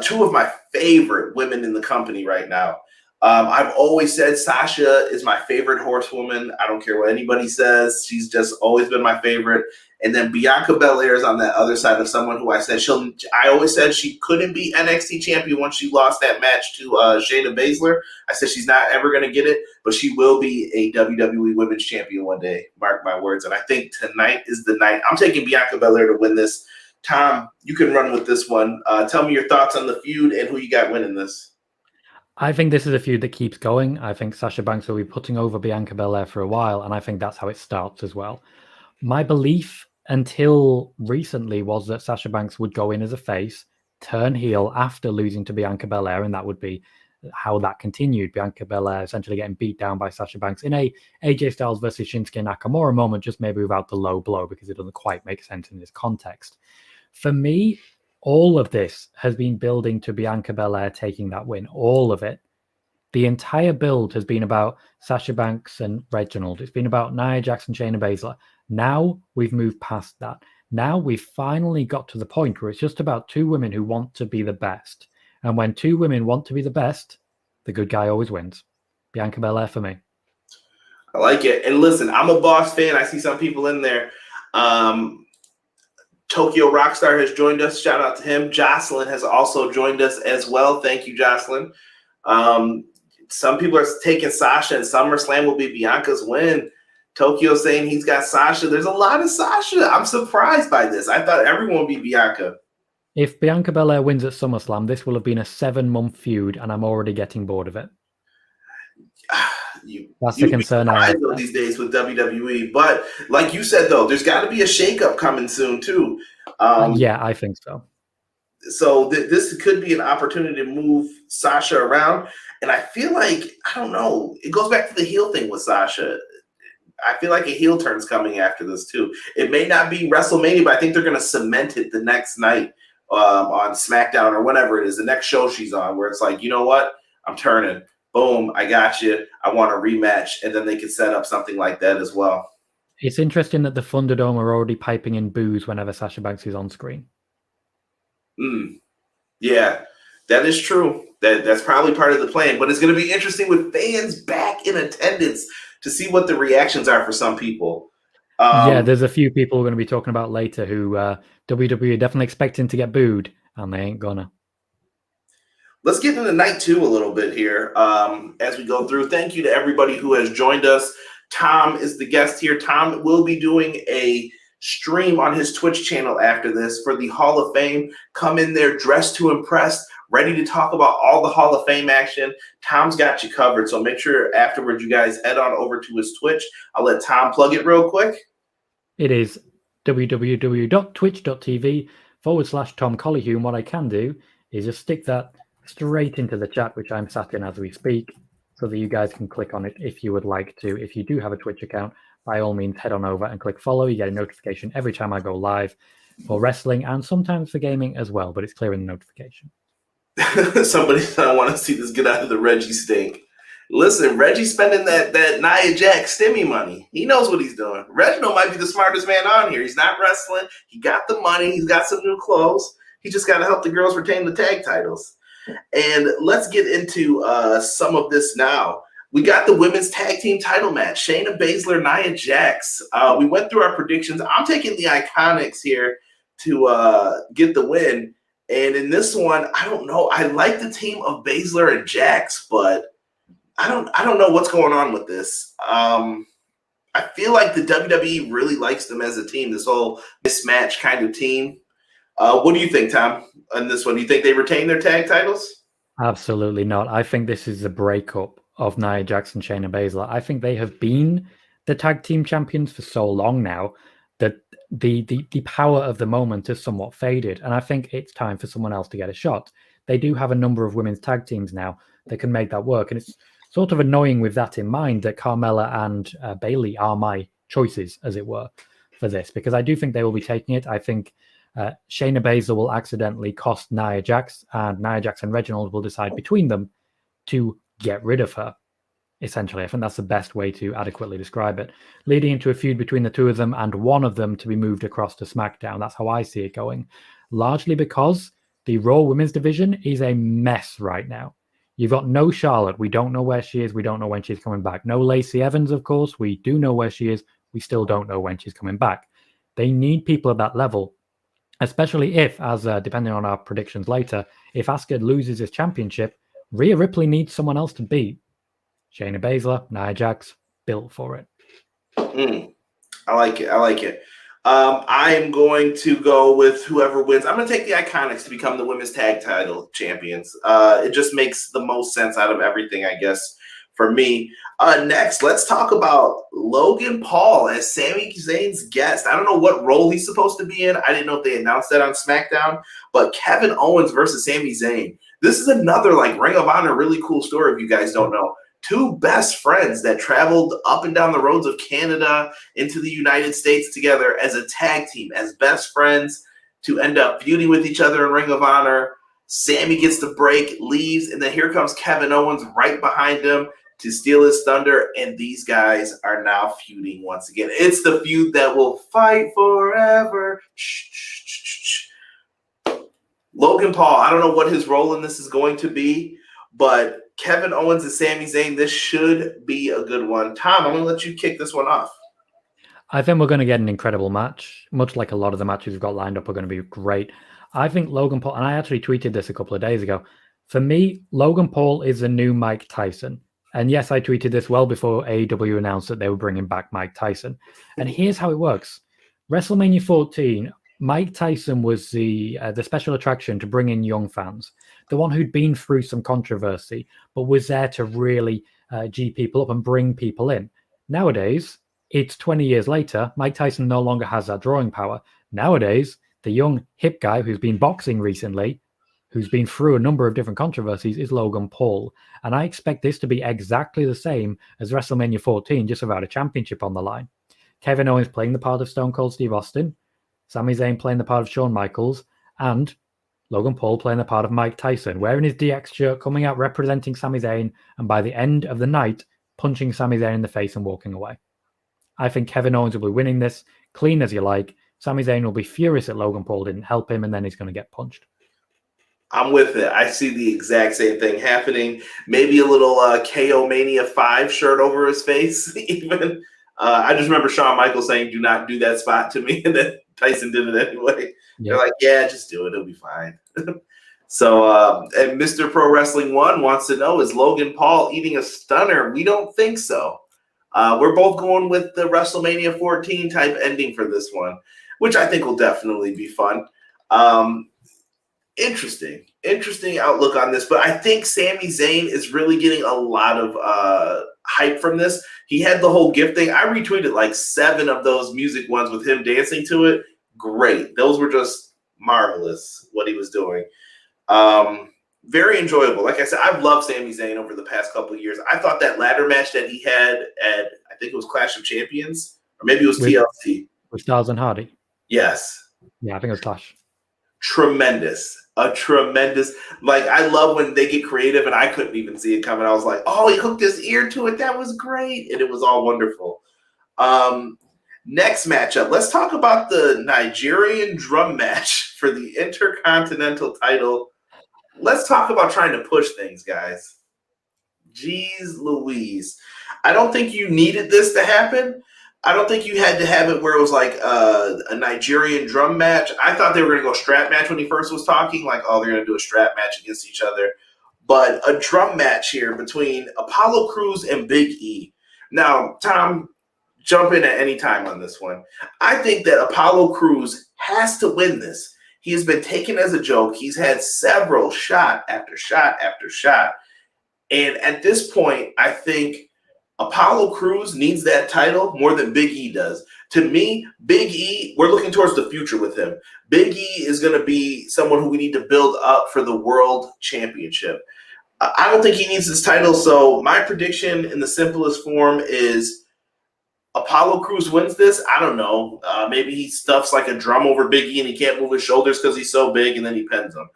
Two of my favorite women in the company right now. I've always said Sasha is my favorite horsewoman. I don't care what anybody says. She's just always been my favorite. And then Bianca Belair is on that other side of someone who I always said she couldn't be NXT champion once she lost that match to Shayna Baszler. I said she's not ever going to get it, but she will be a WWE Women's Champion one day. Mark my words. And I think tonight is the night. I'm taking Bianca Belair to win this. Tom, you can run with this one. Tell me your thoughts on the feud and who you got winning this. I think this is a feud that keeps going. I think Sasha Banks will be putting over Bianca Belair for a while, and I think that's how it starts as well. My belief until recently was that Sasha Banks would go in as a face, turn heel after losing to Bianca Belair, and that would be how that continued. Bianca Belair essentially getting beat down by Sasha Banks in a AJ Styles versus Shinsuke Nakamura moment, just maybe without the low blow, because it doesn't quite make sense in this context. For me, all of this has been building to Bianca Belair taking that win. All of it. The entire build has been about Sasha Banks and Reginald. It's been about Nia Jax and Shayna Baszler. Now we've moved past that. Now we've finally got to the point where it's just about two women who want to be the best. And when two women want to be the best, the good guy always wins. Bianca Belair for me. I like it. And listen, I'm a Boss fan. I see some people in there. Tokyo Rockstar has joined us. Shout out to him. Jocelyn has also joined us as well. Thank you, Jocelyn. Some people are taking Sasha, and SummerSlam will be Bianca's win. Tokyo saying he's got Sasha. There's a lot of Sasha. I'm surprised by this. I thought everyone would be Bianca. If Bianca Belair wins at SummerSlam, this will have been a 7-month feud, and I'm already getting bored of it. That's the concern I have these days with WWE. But like you said, though, there's got to be a shakeup coming soon too. Yeah, I think so. So this could be an opportunity to move Sasha around, and I feel like I don't know. It goes back to the heel thing with Sasha. I feel like a heel turn's coming after this too. It may not be WrestleMania, but I think they're going to cement it the next night on SmackDown or whatever it is, the next show she's on, where it's like, you know what, I'm turning. Boom, I got you. I want a rematch. And then they could set up something like that as well. It's interesting that the Thunderdome are already piping in boos whenever Sasha Banks is on screen. Yeah, that is true. That's probably part of the plan. But it's going to be interesting with fans back in attendance to see what the reactions are for some people. Yeah, there's a few people we're going to be talking about later who WWE are definitely expecting to get booed, and they ain't gonna. Let's get into night two a little bit here as we go through. Thank you to everybody who has joined us. Tom is the guest here. Tom will be doing a stream on his Twitch channel after this for the Hall of Fame. Come in there dressed to impress, ready to talk about all the Hall of Fame action. Tom's got you covered, so make sure afterwards you guys head on over to his Twitch. I'll let Tom plug it real quick. It is www.twitch.tv/Tom Collyhue. And what I can do is just stick that straight into the chat, which I'm sat in as we speak, so that you guys can click on it if you would like to. If you do have a Twitch account, by all means, head on over and click follow. You get a notification every time I go live for wrestling and sometimes for gaming as well, but it's clear in the notification. Somebody said, I want to see this get out of the Reggie stink. Listen, Reggie's spending that Nia Jax stimmy money. He knows what he's doing. Reginald might be the smartest man on here. He's not wrestling. He got the money. He's got some new clothes. He just got to help the girls retain the tag titles. And let's get into some of this now. We got the women's tag team title match. Shayna Baszler, Nia Jax. We went through our predictions. I'm taking the Iconics here to get the win. And in this one, I don't know. I like the team of Baszler and Jax, but I don't know what's going on with this. I feel like the WWE really likes them as a team, this whole mismatch kind of team. What do you think, Tom, on this one? Do you think they retain their tag titles? Absolutely not. I think this is the breakup of Nia Jax and Shayna Baszler. I think they have been the tag team champions for so long now that the power of the moment has somewhat faded. And I think it's time for someone else to get a shot. They do have a number of women's tag teams now that can make that work. And it's sort of annoying with that in mind that Carmella and Bayley are my choices, as it were, for this, because I do think they will be taking it. I think Shayna Baszler will accidentally cost Nia Jax, and Nia Jax and Reginald will decide between them to get rid of her. Essentially, I think that's the best way to adequately describe it, leading into a feud between the two of them and one of them to be moved across to SmackDown. That's how I see it going, largely because the Raw Women's division is a mess right now. You've got no Charlotte. We don't know where she is. We don't know when she's coming back. No Lacey Evans, of course. We do know where she is. We still don't know when she's coming back. They need people at that level, especially if, as depending on our predictions later, if Asuka loses his championship, Rhea Ripley needs someone else to beat. Shayna Baszler, Nia Jax, built for it. I like it. I am going to go with whoever wins. I'm going to take the Iconics to become the women's tag title champions. It just makes the most sense out of everything, I guess, for me. Next, let's talk about Logan Paul as Sami Zayn's guest. I don't know what role he's supposed to be in. I didn't know if they announced that on SmackDown, but Kevin Owens versus Sami Zayn. This is another Ring of Honor really cool story if you guys don't know. Two best friends that traveled up and down the roads of Canada into the United States together as a tag team, as best friends, to end up feuding with each other in Ring of Honor. Sami gets the break, leaves, and then here comes Kevin Owens right behind him to steal his thunder, and these guys are now feuding once again. It's the feud that will fight forever. Logan Paul, I don't know what his role in this is going to be, but Kevin Owens and Sami Zayn, this should be a good one. Tom, I'm going to let you kick this one off. I think we're going to get an incredible match. Much like a lot of the matches we've got lined up are going to be great. I think Logan Paul, and I actually tweeted this a couple of days ago, for me, Logan Paul is the new Mike Tyson. And yes, I tweeted this well before AEW announced that they were bringing back Mike Tyson. And here's how it works. WrestleMania 14, Mike Tyson was the special attraction to bring in young fans, the one who'd been through some controversy, but was there to really G people up and bring people in. Nowadays, it's 20 years later, Mike Tyson no longer has that drawing power. Nowadays, the young hip guy who's been boxing recently, who's been through a number of different controversies, is Logan Paul. And I expect this to be exactly the same as WrestleMania 14, just without a championship on the line. Kevin Owens playing the part of Stone Cold Steve Austin, Sami Zayn playing the part of Shawn Michaels, and Logan Paul playing the part of Mike Tyson, wearing his DX shirt, coming out representing Sami Zayn, and by the end of the night, punching Sami Zayn in the face and walking away. I think Kevin Owens will be winning this, clean as you like. Sami Zayn will be furious that Logan Paul didn't help him, and then he's going to get punched. I'm with it. I see the exact same thing happening. Maybe a little KO Mania 5 shirt over his face, even. I just remember Shawn Michaels saying, "Do not do that spot to me," and then Tyson did it anyway. Yep. They're like, "Yeah, just do it. It'll be fine." So, and Mr. Pro Wrestling 1 wants to know, is Logan Paul eating a stunner? We don't think so. We're both going with the WrestleMania 14 type ending for this one, which I think will definitely be fun. Interesting outlook on this, but I think Sami Zayn is really getting a lot of hype from this. He had the whole gift thing. I retweeted 7 of those music ones with him dancing to it. Great. Those were just marvelous, what he was doing. Very enjoyable. Like I said, I've loved Sami Zayn over the past couple of years. I thought that ladder match that he had at, I think it was Clash of Champions, or maybe it was TLC. With Styles and Hardy? Yes. Yeah, I think it was Clash. Tremendous. A tremendous, I love when they get creative, and I couldn't even see it coming. I was like, oh, he hooked his ear to it. That was great. And it was all wonderful. Next matchup, let's talk about the Nigerian drum match for the Intercontinental title. Let's talk about trying to push things, guys. Jeez Louise. I don't think you needed this to happen. I don't think you had to have it where it was a Nigerian drum match. I thought they were going to go strap match when he first was talking, they're going to do a strap match against each other. But a drum match here between Apollo Crews and Big E. Now, Tom, jump in at any time on this one. I think that Apollo Crews has to win this. He has been taken as a joke. He's had several shot after shot after shot. And at this point, I think Apollo Crews needs that title more than Big E does. To me, Big E, we're looking towards the future with him. Big E is going to be someone who we need to build up for the World Championship. I don't think he needs this title, so my prediction in the simplest form is Apollo Crews wins this. I don't know. Maybe he stuffs like a drum over Big E and he can't move his shoulders because he's so big, and then he pins him.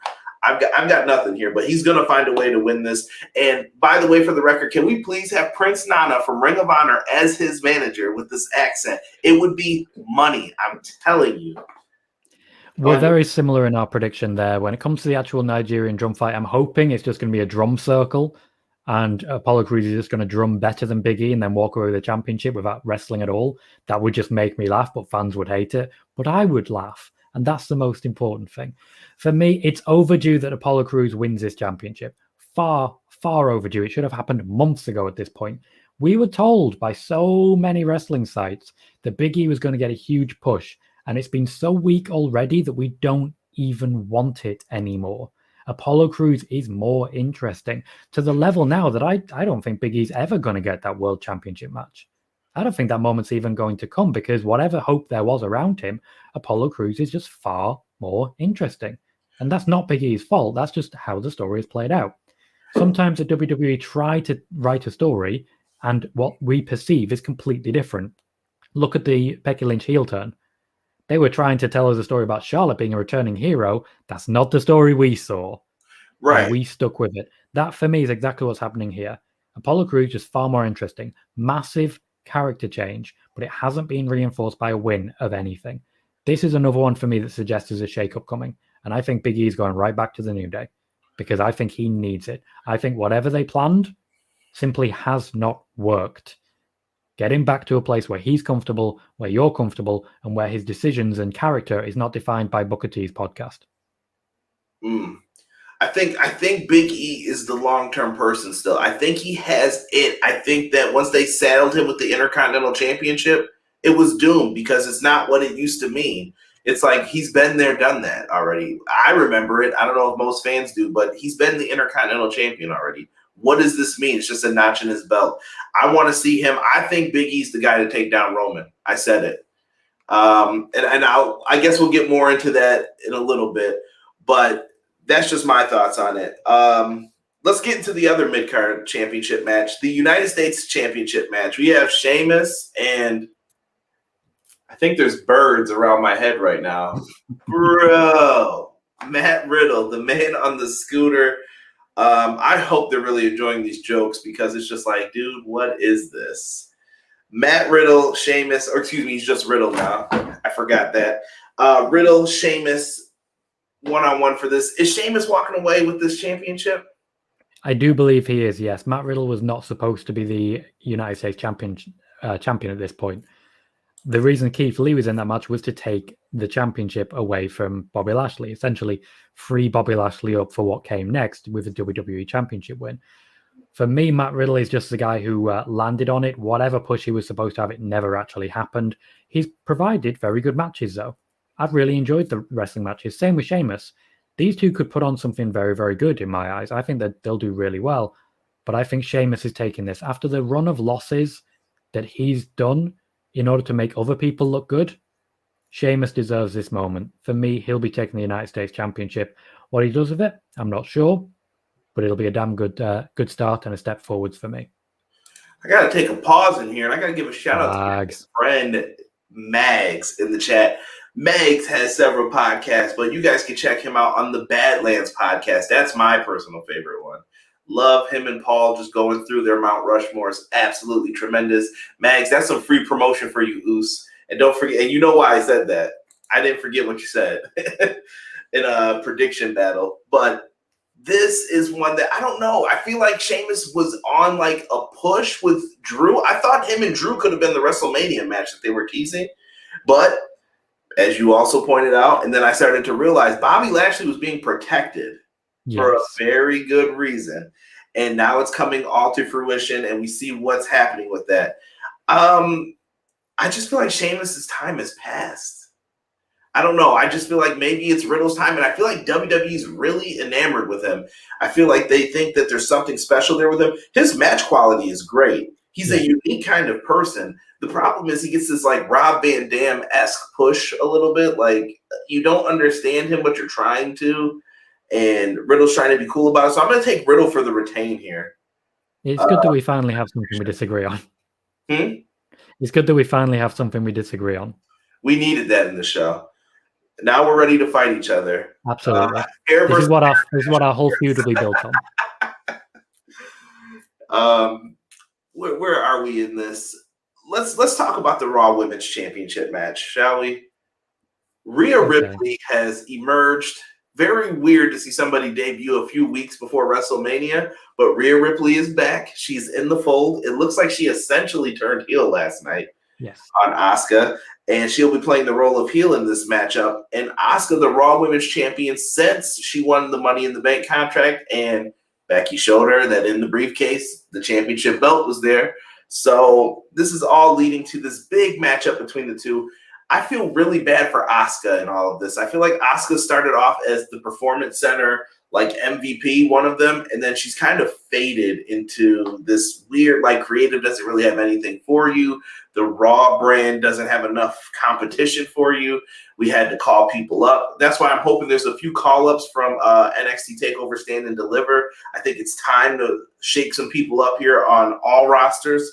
I've got nothing here, but he's going to find a way to win this. And by the way, for the record, can we please have Prince Nana from Ring of Honor as his manager with this accent? It would be money. I'm telling you. We're very similar in our prediction there. When it comes to the actual Nigerian drum fight, I'm hoping it's just going to be a drum circle and Apollo Crews is just going to drum better than Big E and then walk away with the championship without wrestling at all. That would just make me laugh, but fans would hate it. But I would laugh. And that's the most important thing. For me, it's overdue that Apollo Crews wins this championship. Far, far overdue. It should have happened months ago at this point. We were told by so many wrestling sites that Big E was going to get a huge push. And it's been so weak already that we don't even want it anymore. Apollo Crews is more interesting to the level now that I don't think Big E's ever going to get that World Championship match. I don't think that moment's even going to come because whatever hope there was around him, Apollo Crews is just far more interesting. And that's not Big E's fault. That's just how the story is played out. Sometimes the WWE try to write a story and what we perceive is completely different. Look at the Becky Lynch heel turn. They were trying to tell us a story about Charlotte being a returning hero. That's not the story we saw. Right. And we stuck with it. That, for me, is exactly what's happening here. Apollo Crews is far more interesting. Massive character change, but it hasn't been reinforced by a win of anything. This is another one for me that suggests there's a shake-up coming. And I think Big E's going right back to the New Day because I think he needs it. I think whatever they planned simply has not worked. Get him back to a place where he's comfortable, where you're comfortable, and where his decisions and character is not defined by Booker T's podcast. I think Big E is the long-term person still. I think he has it. I think that once they saddled him with the Intercontinental Championship, it was doomed because it's not what it used to mean. It's like he's been there, done that already. I remember it. I don't know if most fans do, but he's been the Intercontinental Champion already. What does this mean? It's just a notch in his belt. I want to see him. I think Big E's the guy to take down Roman. I said it. I guess we'll get more into that in a little bit, but that's just my thoughts on it. Let's get into the other mid-card championship match, the United States Championship match. We have Sheamus and I think there's birds around my head right now. Bro, Matt Riddle, the man on the scooter. I hope they're really enjoying these jokes because it's just like, dude, what is this? Matt Riddle, Sheamus, or excuse me, he's just Riddle now. I forgot that. Riddle, Sheamus, one-on-one for this. Is Sheamus walking away with this championship? I do believe he is, yes. Matt Riddle was not supposed to be the United States champion at this point. The reason Keith Lee was in that match was to take the championship away from Bobby Lashley, essentially free Bobby Lashley up for what came next with the WWE Championship win. For me, Matt Riddle is just the guy who landed on it. Whatever push he was supposed to have, it never actually happened. He's provided very good matches, though. I've really enjoyed the wrestling matches. Same with Sheamus. These two could put on something very, very good in my eyes. I think that they'll do really well. But I think Sheamus is taking this. After the run of losses that he's done in order to make other people look good, Sheamus deserves this moment. For me, he'll be taking the United States Championship. What he does with it, I'm not sure. But it'll be a damn good start and a step forwards for me. I got to take a pause in here, and I got to give a shout-out to my friend Mags in the chat. Mags has several podcasts, but you guys can check him out on the Badlands podcast. That's my personal favorite one. Love him and Paul just going through their Mount Rushmore. Is absolutely tremendous. Mags, that's some free promotion for you, Oos. And don't forget, and you know why I said that. I didn't forget what you said in a prediction battle. But this is one that I don't know. I feel like Sheamus was on like a push with Drew. I thought him and Drew could have been the WrestleMania match that they were teasing. But as you also pointed out, and then I started to realize Bobby Lashley was being protected for a very good reason. And now it's coming all to fruition, and we see what's happening with that. I just feel like Sheamus' time has passed. I don't know. I just feel like maybe it's Riddle's time, and I feel like WWE's really enamored with him. I feel like they think that there's something special there with him. His match quality is great. He's a unique kind of person. The problem is he gets this like Rob Van Dam-esque push a little bit. Like you don't understand him, but you're trying to. And Riddle's trying to be cool about it. So I'm going to take Riddle for the retain here. It's good that we finally have something we disagree on. It's good that we finally have something we disagree on. We needed that in the show. Now we're ready to fight each other. Absolutely. This is what our whole feud will be built on. Where are we in this? Let's talk about the Raw Women's Championship match, shall we? Rhea Ripley has emerged. Very weird to see somebody debut a few weeks before WrestleMania, but Rhea Ripley is back. She's in the fold. It looks like she essentially turned heel last night on Asuka, and she'll be playing the role of heel in this matchup. And Asuka, the Raw Women's Champion, since she won the Money in the Bank contract, and Becky showed her that in the briefcase, the championship belt was there. So this is all leading to this big matchup between the two. I feel really bad for Asuka in all of this. I feel like Asuka started off as the Performance Center, like MVP, one of them, and then she's kind of faded into this weird, like, creative doesn't really have anything for you. The Raw brand doesn't have enough competition for you. We had to call people up. That's why I'm hoping there's a few call-ups from NXT TakeOver Stand and Deliver. I think it's time to shake some people up here on all rosters.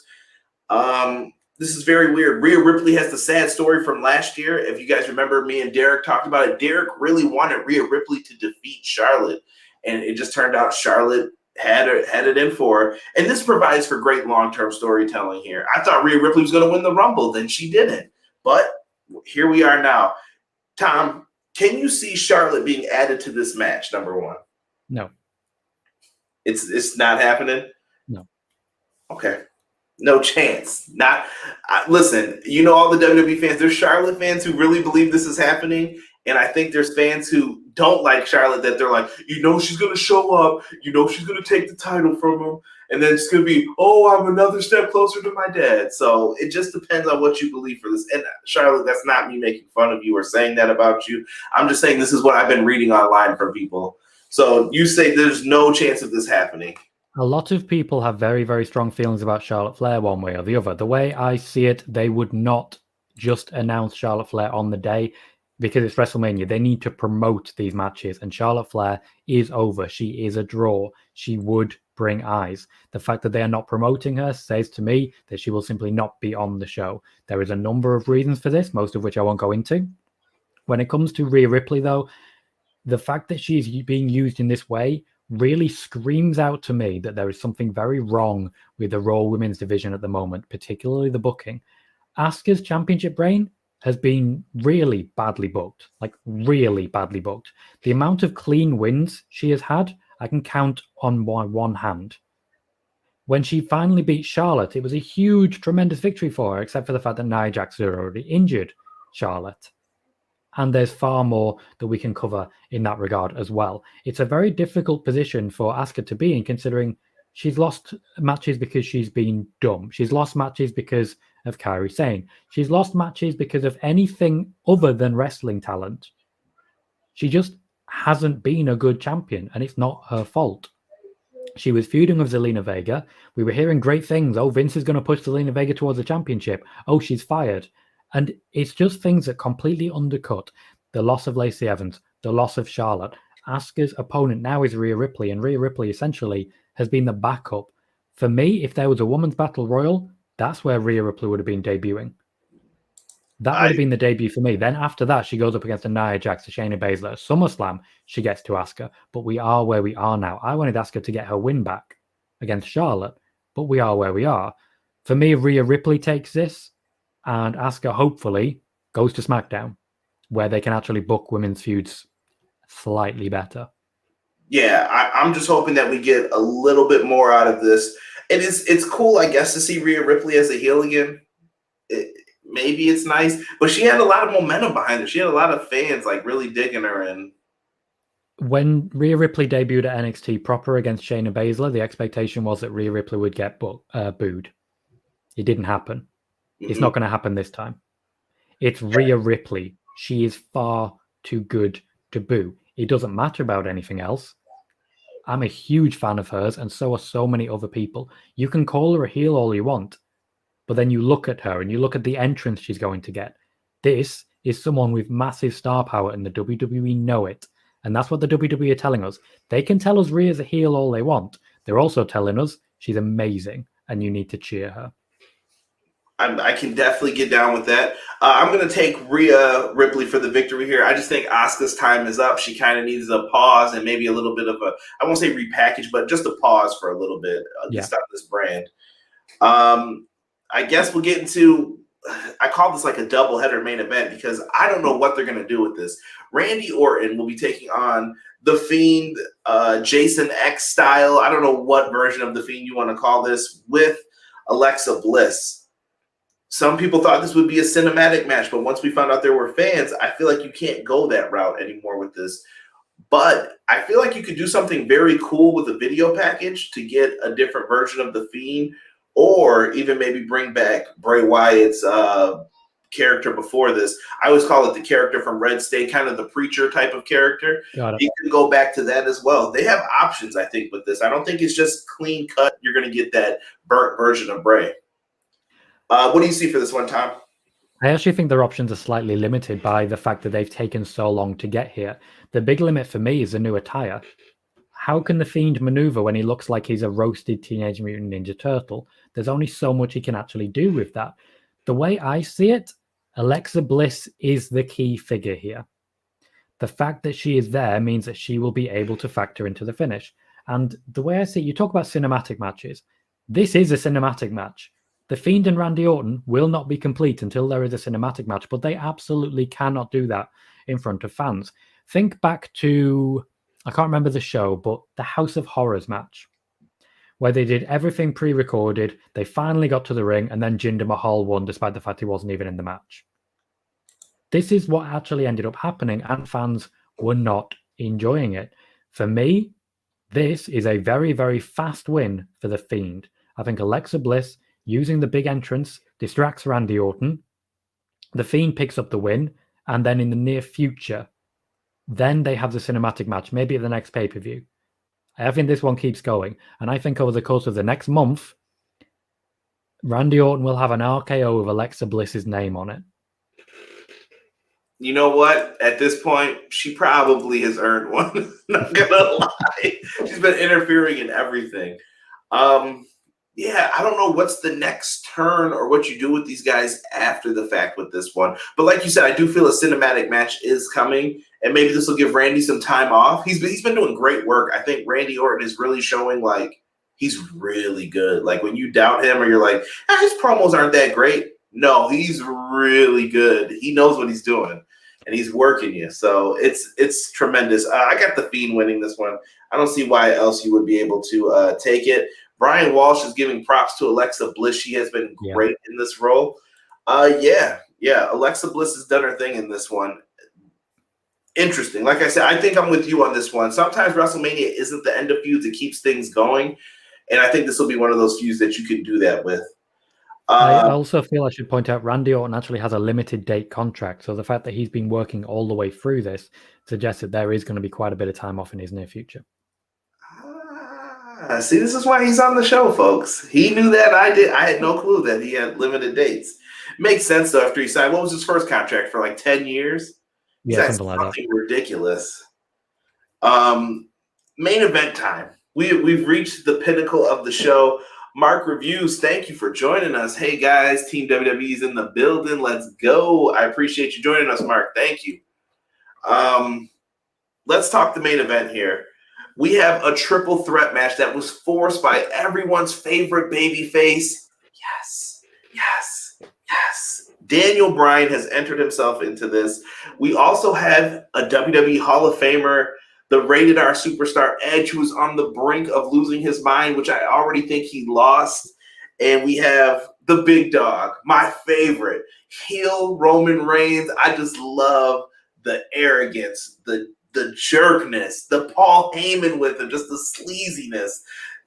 This is very weird. Rhea Ripley has the sad story from last year. If you guys remember, me and Derek talked about it. Derek really wanted Rhea Ripley to defeat Charlotte, and it just turned out Charlotte had it in for her. And this provides for great long-term storytelling here. I thought Rhea Ripley was going to win the Rumble, then she didn't. But here we are now. Tom, can you see Charlotte being added to this match, number one? No. It's not happening? No. Okay. No chance. Listen, you know all the WWE fans. There's Charlotte fans who really believe this is happening, and I think there's fans who don't like Charlotte that they're like, she's going to show up, she's going to take the title from him, and then it's going to be, I'm another step closer to my dad. So it just depends on what you believe for this. And Charlotte, that's not me making fun of you or saying that about you. I'm just saying this is what I've been reading online from people. So you say there's no chance of this happening. A lot of people have very, very strong feelings about Charlotte Flair one way or the other. The way I see it, they would not just announce Charlotte Flair on the day because it's WrestleMania. They need to promote these matches, and Charlotte Flair is over. She is a draw. She would bring eyes. The fact that they are not promoting her says to me that she will simply not be on the show. There is a number of reasons for this, most of which I won't go into. When it comes to Rhea Ripley, though, the fact that she's being used in this way really screams out to me that there is something very wrong with the Raw Women's division at the moment, particularly the booking. Asuka's championship reign has been really badly booked, like really badly booked. The amount of clean wins she has had, I can count on one hand. When she finally beat Charlotte, it was a huge, tremendous victory for her, except for the fact that Nia Jax had already injured Charlotte. And there's far more that we can cover in that regard as well. It's a very difficult position for Asuka to be in, considering she's lost matches because she's been dumb. She's lost matches because of Kairi Sane. She's lost matches because of anything other than wrestling talent. She just hasn't been a good champion, and it's not her fault. She was feuding with Zelina Vega. We were hearing great things. Oh, Vince is going to push Zelina Vega towards the championship. Oh, she's fired. And it's just things that completely undercut the loss of Lacey Evans, the loss of Charlotte. Asuka's opponent now is Rhea Ripley, and Rhea Ripley essentially has been the backup. For me, if there was a women's battle royal, that's where Rhea Ripley would have been debuting. That would have been the debut for me. Then after that, she goes up against a Nia Jax, a Shayna Baszler. SummerSlam, she gets to Asuka. But we are where we are now. I wanted Asuka to get her win back against Charlotte, but we are where we are. For me, Rhea Ripley takes this, and Asuka hopefully goes to SmackDown, where they can actually book women's feuds slightly better. Yeah, I'm just hoping that we get a little bit more out of this. It's cool, I guess, to see Rhea Ripley as a heel again. Maybe it's nice, but she had a lot of momentum behind her. She had a lot of fans like really digging her in. When Rhea Ripley debuted at NXT proper against Shayna Baszler, the expectation was that Rhea Ripley would get booed. It didn't happen. It's not going to happen this time. It's Rhea Ripley. She is far too good to boo. It doesn't matter about anything else. I'm a huge fan of hers, and so are so many other people. You can call her a heel all you want, but then you look at her and you look at the entrance she's going to get. This is someone with massive star power, and the WWE know it. And that's what the WWE are telling us. They can tell us Rhea's a heel all they want. They're also telling us she's amazing, and you need to cheer her. I can definitely get down with that. I'm going to take Rhea Ripley for the victory here. I just think Asuka's time is up. She kind of needs a pause and maybe a little bit of a, I won't say repackage, but just a pause for a little bit, at least on this brand. I guess we'll get into, I call this like a double-header main event because I don't know what they're going to do with this. Randy Orton will be taking on The Fiend, Jason X style. I don't know what version of The Fiend you want to call this, with Alexa Bliss. Some people thought this would be a cinematic match, but once we found out there were fans, I feel like you can't go that route anymore with this. But I feel like you could do something very cool with a video package to get a different version of The Fiend, or even maybe bring back Bray Wyatt's character before this. I always call it the character from Red State, kind of the preacher type of character. You can go back to that as well. They have options, I think, with this. I don't think it's just clean cut. You're going to get that burnt version of Bray. What do you see for this one, Tom? I actually think their options are slightly limited by the fact that they've taken so long to get here. The big limit for me is the new attire. How can the Fiend maneuver when he looks like he's a roasted Teenage Mutant Ninja Turtle? There's only so much he can actually do with that. The way I see it, Alexa Bliss is the key figure here. The fact that she is there means that she will be able to factor into the finish. And the way I see it, you talk about cinematic matches. This is a cinematic match. The Fiend and Randy Orton will not be complete until there is a cinematic match, but they absolutely cannot do that in front of fans. Think back to, I can't remember the show, but the House of Horrors match, where they did everything pre-recorded, they finally got to the ring, and then Jinder Mahal won despite the fact he wasn't even in the match. This is what actually ended up happening, and fans were not enjoying it. For me, this is a very, very fast win for The Fiend. I think Alexa Bliss, using the big entrance, distracts Randy Orton. The Fiend picks up the win, and then in the near future, then they have the cinematic match, maybe at the next pay-per-view. I think this one keeps going, and I think over the course of the next month, Randy Orton will have an RKO with Alexa Bliss's name on it. You know what? At this point, she probably has earned one. Not gonna lie. She's been interfering in everything. Yeah, I don't know what's the next turn or what you do with these guys after the fact with this one. But like you said, I do feel a cinematic match is coming, and maybe this will give Randy some time off. He's been doing great work. I think Randy Orton is really showing like he's really good. Like when you doubt him or you're like, his promos aren't that great. No, he's really good. He knows what he's doing, and he's working you. So it's tremendous. I got the Fiend winning this one. I don't see why else you would be able to take it. Brian Walsh is giving props to Alexa Bliss. She has been great in this role. Yeah. Alexa Bliss has done her thing in this one. Interesting. Like I said, I think I'm with you on this one. Sometimes WrestleMania isn't the end of feuds. It keeps things going. And I think this will be one of those feuds that you can do that with. I also feel I should point out Randy Orton actually has a limited date contract. So the fact that he's been working all the way through this suggests that there is going to be quite a bit of time off in his near future. See, this is why he's on the show, folks. He knew that. I did. I had no clue that he had limited dates. Makes sense, though, after he signed. What was his first contract for, like 10 years? Yeah, something like that. Ridiculous. Main event time. We've reached the pinnacle of the show. Mark Reviews, thank you for joining us. Hey, guys, Team WWE's in the building. Let's go. I appreciate you joining us, Mark. Thank you. Let's talk the main event here. We have a triple threat match that was forced by everyone's favorite babyface. Yes. Daniel Bryan has entered himself into this. We also have a WWE Hall of Famer, the Rated R superstar Edge, who's on the brink of losing his mind, which I already think he lost. And we have the big dog, my favorite, heel Roman Reigns. I just love the arrogance, the jerkness, the Paul Heyman with him, just the sleaziness.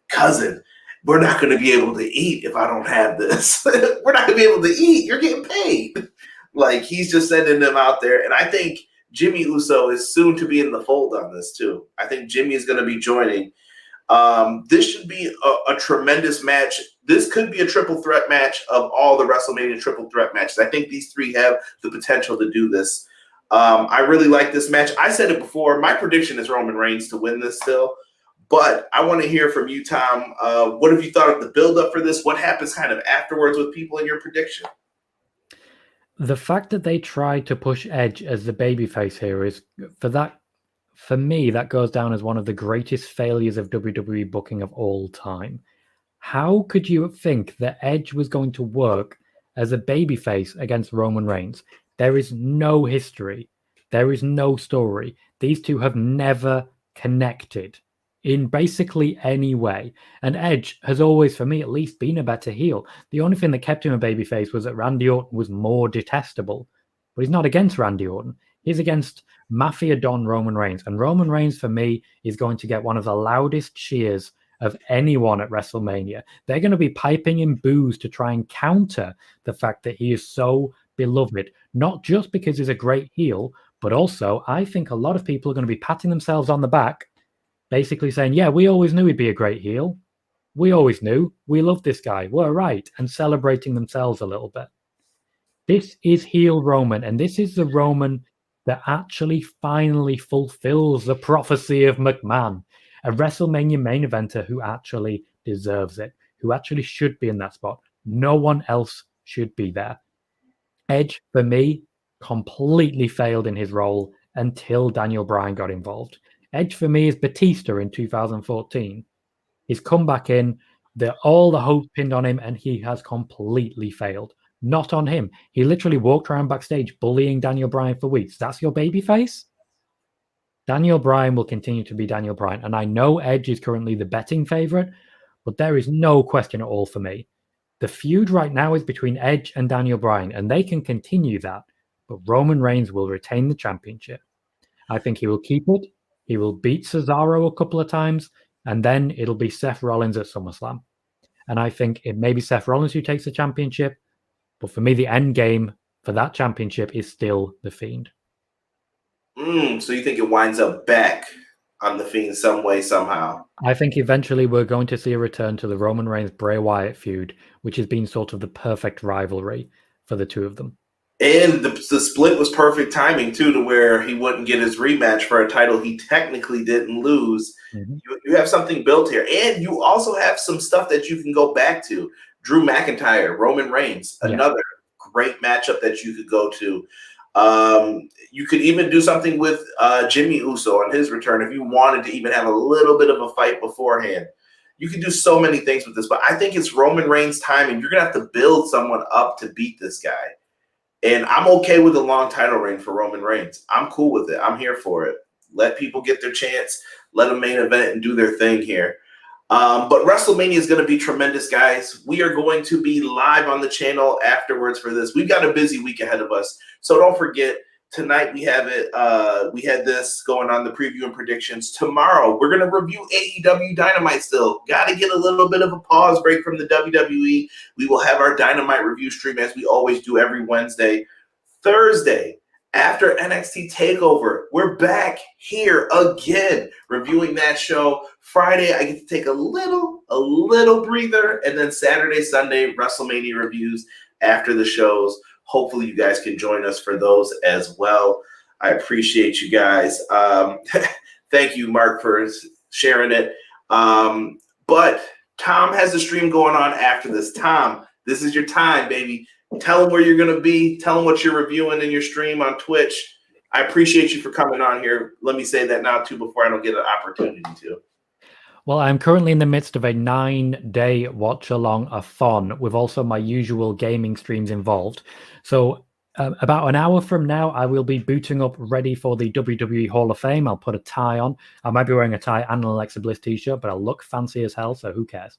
Cousin, we're not going to be able to eat if I don't have this. We're not going to be able to eat. You're getting paid. Like, he's just sending them out there. And I think Jimmy Uso is soon to be in the fold on this, too. I think Jimmy is going to be joining. This should be a tremendous match. This could be a triple threat match of all the WrestleMania triple threat matches. I think these three have the potential to do this. I really like this match. I said it before. My prediction is Roman Reigns to win this still. But I want to hear from you, Tom. What have you thought of the build-up for this? What happens kind of afterwards with people in your prediction? The fact that they tried to push Edge as the babyface here is, for me, that goes down as one of the greatest failures of WWE booking of all time. How could you think that Edge was going to work as a babyface against Roman Reigns? There is no history. There is no story. These two have never connected in basically any way. And Edge has always, for me at least, been a better heel. The only thing that kept him a babyface was that Randy Orton was more detestable. But he's not against Randy Orton. He's against Mafia Don Roman Reigns. And Roman Reigns, for me, is going to get one of the loudest cheers of anyone at WrestleMania. They're going to be piping in boos to try and counter the fact that he is so beloved, not just because he's a great heel, but also I think a lot of people are going to be patting themselves on the back, basically saying, yeah, we always knew he'd be a great heel. We always knew. We love this guy. We're right. And celebrating themselves a little bit. This is heel Roman, and this is the Roman that actually finally fulfills the prophecy of McMahon. A WrestleMania main eventer who actually deserves it, who actually should be in that spot. No one else should be there. Edge, for me, completely failed in his role until Daniel Bryan got involved. Edge, for me, is Batista in 2014. He's come back in, all the hope pinned on him, and he has completely failed. Not on him. He literally walked around backstage bullying Daniel Bryan for weeks. That's your babyface? Daniel Bryan will continue to be Daniel Bryan. And I know Edge is currently the betting favorite, but there is no question at all for me. The feud right now is between Edge and Daniel Bryan, and they can continue that, but Roman Reigns will retain the championship. I think he will keep it. He will beat Cesaro a couple of times, and then it'll be Seth Rollins at SummerSlam. And I think it may be Seth Rollins who takes the championship, but for me, the end game for that championship is still The Fiend. So you think it winds up back on The Fiend some way, somehow? I think eventually we're going to see a return to the Roman Reigns-Bray Wyatt feud, which has been sort of the perfect rivalry for the two of them. And the split was perfect timing, too, to where he wouldn't get his rematch for a title he technically didn't lose. Mm-hmm. You have something built here. And you also have some stuff that you can go back to. Drew McIntyre, Roman Reigns, another great matchup that you could go to. You could even do something with Jimmy Uso on his return if you wanted to even have a little bit of a fight beforehand. You can do so many things with this, but I think it's Roman Reigns' time, and you're going to have to build someone up to beat this guy. And I'm okay with a long title reign for Roman Reigns. I'm cool with it. I'm here for it. Let people get their chance. Let them main event and do their thing here. But WrestleMania is going to be tremendous, guys. We are going to be live on the channel afterwards for this. We've got a busy week ahead of us. So don't forget, tonight we have it. We had this going on, the preview and predictions. Tomorrow, we're going to review AEW Dynamite still. Got to get a little bit of a pause break from the WWE. We will have our Dynamite review stream as we always do every Wednesday. Thursday, after NXT TakeOver, we're back here again reviewing that show. Friday, I get to take a little breather, and then Saturday, Sunday, WrestleMania reviews after the shows. Hopefully, you guys can join us for those as well. I appreciate you guys. Thank you, Mark, for sharing it. But Tom has a stream going on after this. Tom, this is your time, baby. Tell them where you're going to be. Tell them what you're reviewing in your stream on Twitch. I appreciate you for coming on here. Let me say that now, too, before I don't get an opportunity to. Well, I'm currently in the midst of a 9-day watch-along-a-thon with also my usual gaming streams involved. So about an hour from now, I will be booting up ready for the WWE Hall of Fame. I'll put a tie on. I might be wearing a tie and an Alexa Bliss t-shirt, but I'll look fancy as hell, so who cares?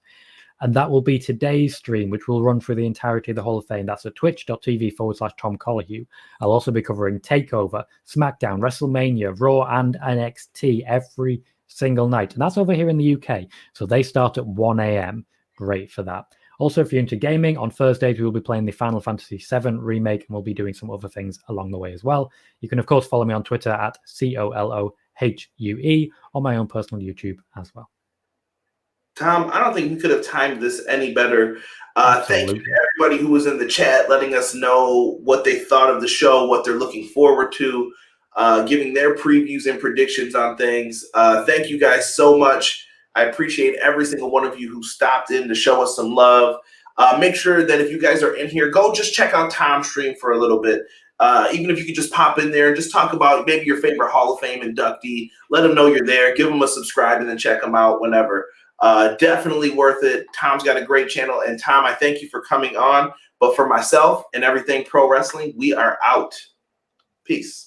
And that will be today's stream, which will run through the entirety of the Hall of Fame. That's at twitch.tv/Tom Colahue. I'll also be covering TakeOver, SmackDown, WrestleMania, Raw, and NXT every single night. And that's over here in the UK. So they start at 1 a.m. Great for that. Also, if you're into gaming, on Thursdays, we will be playing the Final Fantasy VII Remake, and we'll be doing some other things along the way as well. You can, of course, follow me on Twitter at COLOHUE, or my own personal YouTube as well. Tom, I don't think we could have timed this any better. Thank you to everybody who was in the chat letting us know what they thought of the show, what they're looking forward to, giving their previews and predictions on things. Thank you guys so much. I appreciate every single one of you who stopped in to show us some love. Make sure that if you guys are in here, go just check out Tom's stream for a little bit. Even if you could just pop in there and just talk about maybe your favorite Hall of Fame inductee. Let them know you're there. Give them a subscribe and then check them out whenever. Definitely worth it. Tom's got a great channel. And Tom, I thank you for coming on. But for myself and everything pro wrestling, we are out. Peace.